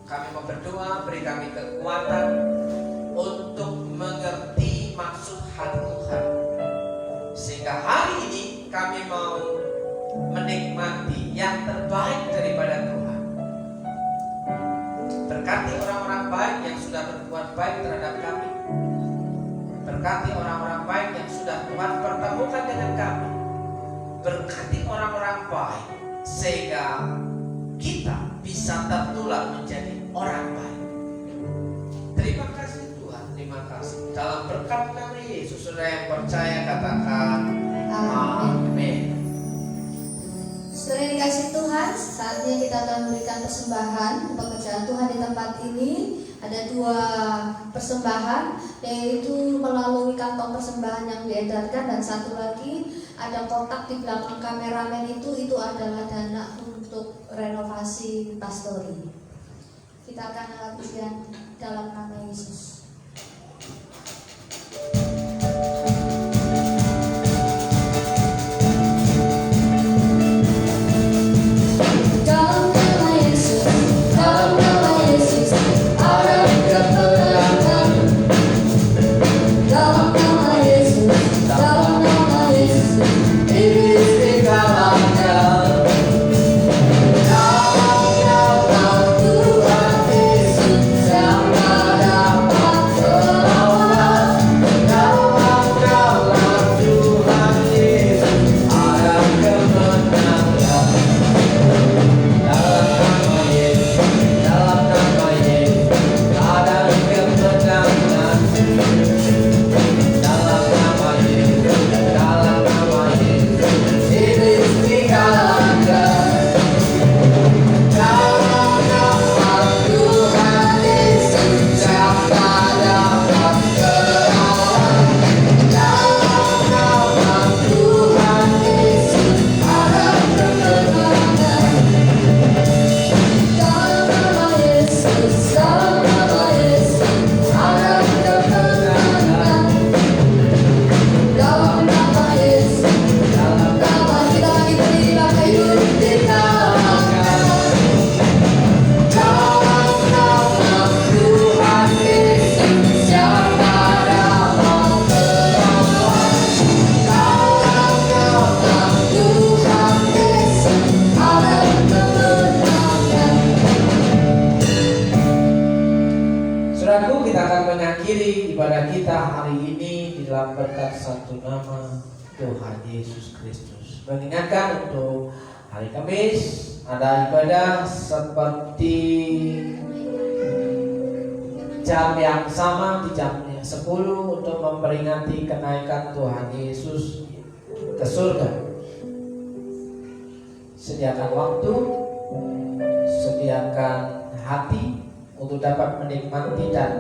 Kami mau berdoa, beri kami kekuatan untuk mengerti maksud hati Tuhan, sehingga hari ini kami mau menikmati yang terbaik daripada Tuhan. Berkati orang-orang baik yang sudah berbuat baik terhadap kami. Berkati orang-orang baik yang sudah Tuhan pertemukan dengan kami. Berkati orang-orang baik sehingga kita bisa tertular menjadi orang baik. Terima kasih Tuhan, terima kasih. Dalam berkat nama Yesus, saudara yang percaya katakan amin. Saudara yang dikasihi Tuhan, saatnya kita akan memberikan persembahan pekerjaan Tuhan di tempat ini. Ada 2 persembahan, yaitu melalui kantong persembahan yang diedarkan, dan satu lagi ada kotak di belakang kameramen itu adalah dana untuk renovasi pastori. Kita akan angkat pujian dalam nama Yesus. Dalam nama Yesus, dalam nama Yesus, ada kemenangan. Dalam nama Yesus, dalam nama Yesus, iblis dikalahkan. Dalam nama Tuhan Yesus, siapa dapat melawan? Dalam nama Tuhan Yesus, ada kemenangan. Dalam nama Yesus, ada kemenangan. Dalam nama Yesus, iblis dikalahkan. Dalam nama Tuhan Yesus, siapa dapat melawan? Dalam nama Tuhan Yesus, ada kemenangan. Dalam nama Yesus, dalam nama Yesus, ada kemenangan. Dalam nama Yesus, dalam nama kita lagi berdiri pakai hidup dikalahkan. Dalam nama Tuhan Yesus, siapa dapat melawan? Dalam nama Tuhan Yesus, ada kemenangan. Saudaraku, kita akan mengakhiri ibadah kita hari ini di dalam berkat satu nama Tuhan Yesus Kristus. Mengingatkan untuk hari Kamis ada ibadah seperti jam yang sama di jam 10 untuk memperingati kenaikan Tuhan Yesus ke surga. Sediakan waktu, sediakan hati untuk dapat menikmati dan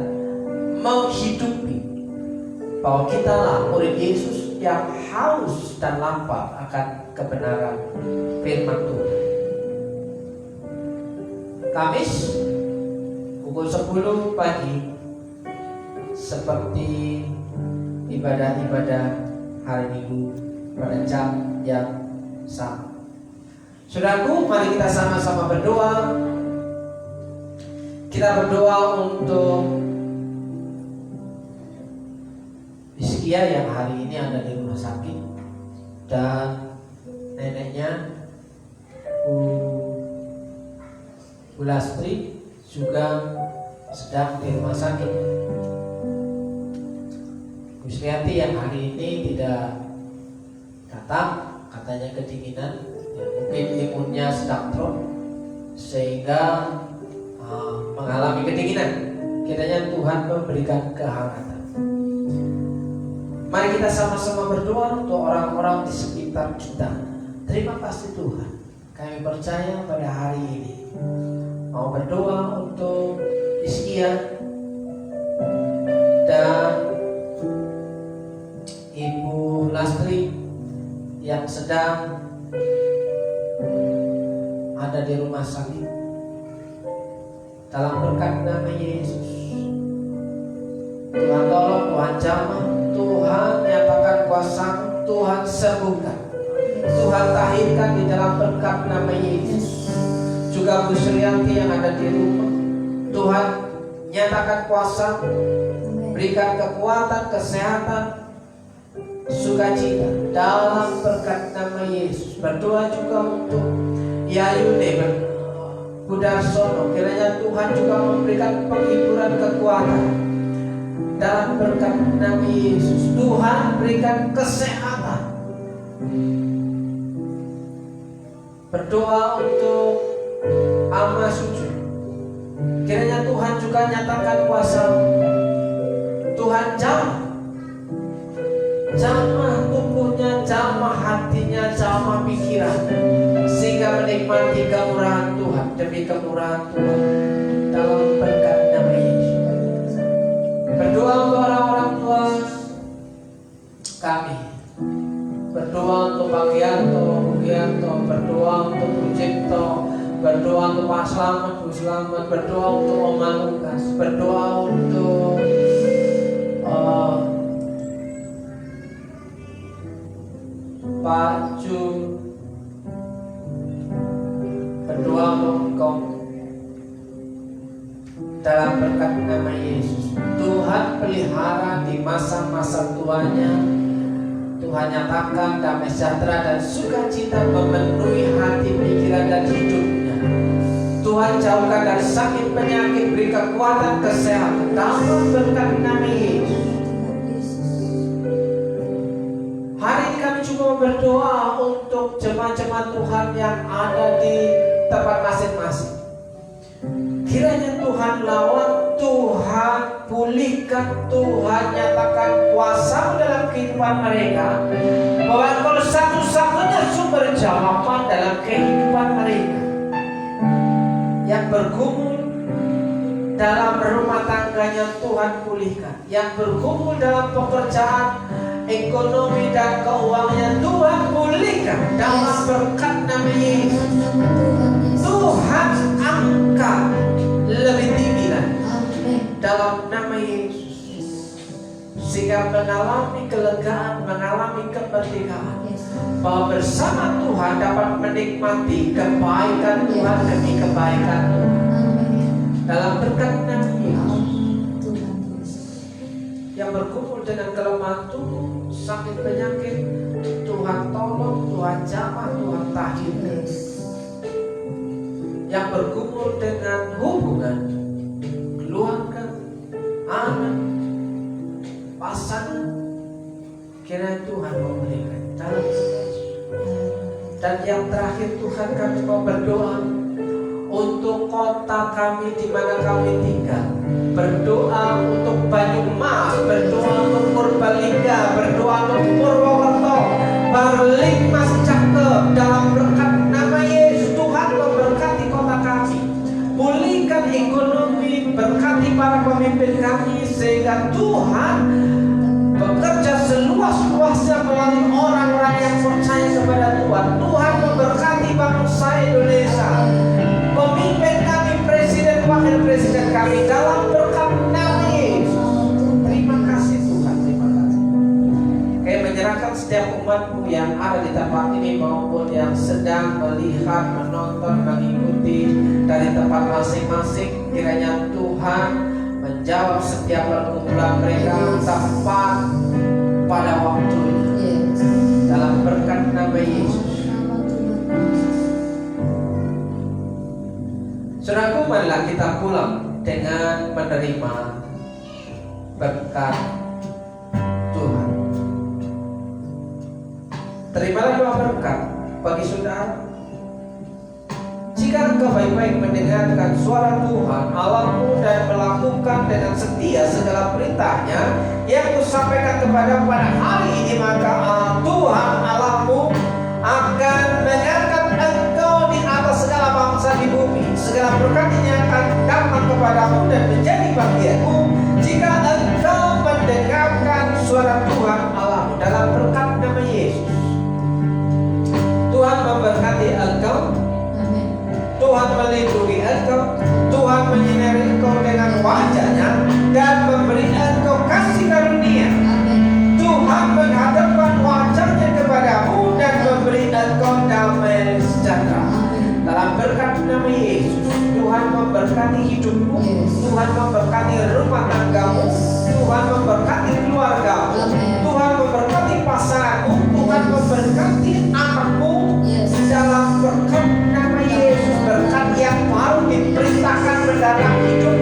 menghidupi bahwa kitalah murid Yesus yang haus dan lapar akan kebenaran firman Tuhan. Kamis pukul 10 pagi seperti ibadah-ibadah hari Minggu pada jam yang sama. Saudaraku, mari kita sama-sama berdoa. Kita berdoa untuk Hizkia yang hari ini ada di rumah sakit dan neneknya Bu Lastri juga sedang di rumah sakit. Bu Sriati yang hari ini tidak datang, katanya kedinginan, ya, mungkin imunnya sedang drop sehingga mengalami kedinginan. Kiranya Tuhan memberikan kehangatan. Mari kita sama-sama berdoa untuk orang-orang di sekitar kita. Terima kasih Tuhan, kami percaya pada hari ini mau berdoa untuk Hizkia dan Ibu Lastri yang sedang ada di rumah sakit. Dalam berkat nama Yesus, Tuhan tolong, Tuhan jamah, Tuhan nyatakan kuasa, Tuhan sembuhkan, Tuhan tahirkan di dalam berkat nama Yesus. Juga Bu Sriyanti yang ada di rumah, Tuhan nyatakan kuasa, berikan kekuatan, kesehatan, sukacita dalam berkat nama Yesus. Berdoa juga untuk Yayune Budarsono, kiranya Tuhan juga memberikan penghiburan kekuatan dalam berkat nama Yesus. Tuhan berikan kesehatan. Berdoa untuk Alma Suju, kiranya Tuhan juga nyatakan kuasa. Tuhan jamah tubuhnya, jamah hatinya, jamah pikiran, sehingga menikmati kemurahan Tuhan demi kemurahan Tuhan dalam berkat nama Yesus. Berdoa untuk orang-orang tua kami, berdoa untuk Pak Gianto, berdoa untuk Bu Cipto, berdoa untuk Pak Slamet, Bu Selamat, berdoa untuk Oma Lukas, berdoa untuk Pak Ju, berdoa untuk engkau dalam berkat nama Yesus. Tuhan pelihara di masa-masa tuanya. Tuhan nyatakan damai sejahtera dan sukacita memenuhi hati, pikiran dan hidupnya. Tuhan jauhkan dari sakit penyakit, beri kekuatan kesehatan dalam berkat nama Yesus. Hari ini kami juga berdoa untuk jemaat-jemaat Tuhan yang ada di tempat masing-masing. Kiranya Tuhan lawan, Tuhan pulihkan, Tuhan nyatakan kuasa dalam kehidupan mereka, bahwa Engkau satu-satunya sumber jawaban dalam kehidupan mereka. Yang bergumul dalam rumah tangganya Tuhan pulihkan, yang bergumul dalam pekerjaan, ekonomi dan keuangannya Tuhan pulihkan dalam berkat nama Yesus. Tuhan angkat lebih tinggi lagi dalam nama Yesus, sehingga mengalami kelegaan, mengalami kemerdekaan, bahwa bersama Tuhan dapat menikmati kebaikan Tuhan demi kebaikan Tuhan dalam berkat nama Yesus. Yang berkumpul dengan kelemahan tubuh, sakit penyakit, Tuhan tolong, Tuhan jamah, Tuhan tahirkan. Yang berkumpul dengan hubungan keluarga, anak, pasangan, kiranya Tuhan memberikan dalam Yesus. Dan yang terakhir Tuhan, kami mau berdoa untuk kota kami di mana kami tinggal, berdoa untuk Banyumas, berdoa untuk Purbalingga, berdoa untuk Purwokerto, Barling, Mas Cakep, dalam berkat nama Yesus. Tuhan memberkati kota kami, pulihkan ekonomi, berkati para pemimpin kami, sehingga Tuhan bekerja seluas-luasnya melalui orang-orang yang percaya kepada Tuhan. Tuhan memberkati bangsa Indonesia, pemimpin kami, presiden, wakil presiden kami, dalam berkat nama Yesus. Terima kasih Tuhan, terima kasih. Kayak menyerahkan setiap umatmu yang ada di tempat ini maupun yang sedang melihat, menonton, mengikuti dari tempat masing-masing. Kiranya Tuhan menjawab setiap pergumulan mereka tepat pada waktunya, dalam berkat nama Yesus. Saudaraku, marilah kita pulang dengan menerima berkat Tuhan. Terimalah doa berkat bagi saudara. Jika engkau baik-baik mendengarkan suara Tuhan Allahmu dan melakukan dengan setia segala perintahnya yang kusampaikan kepada pada hari ini, maka Tuhan Allahmu akan menyertakan engkau di atas segala bangsa di bumi. Segala berkat-Nya akan datang kepadamu dan menjadi bagianmu jika engkau mendengarkan suara Tuhan Allahmu, dalam berkat nama Yesus. Tuhan memberkati engkau, Tuhan melindungi engkau, Tuhan menyinari engkau dengan wajah-Nya dan memberi engkau kasih karunia. Tuhan menghadapkan wajah-Nya kepadamu dan memberi engkau damai sejahtera. Dalam berkat nama Yesus, Tuhan memberkati hidupmu, Tuhan memberkati rumah tanggamu, Tuhan memberkati keluargamu, Tuhan memberkati pasanganmu, Tuhan memberkati anakmu. Dalam berkat nama Yesus, berkat yang baru diperintahkan mendalam hidup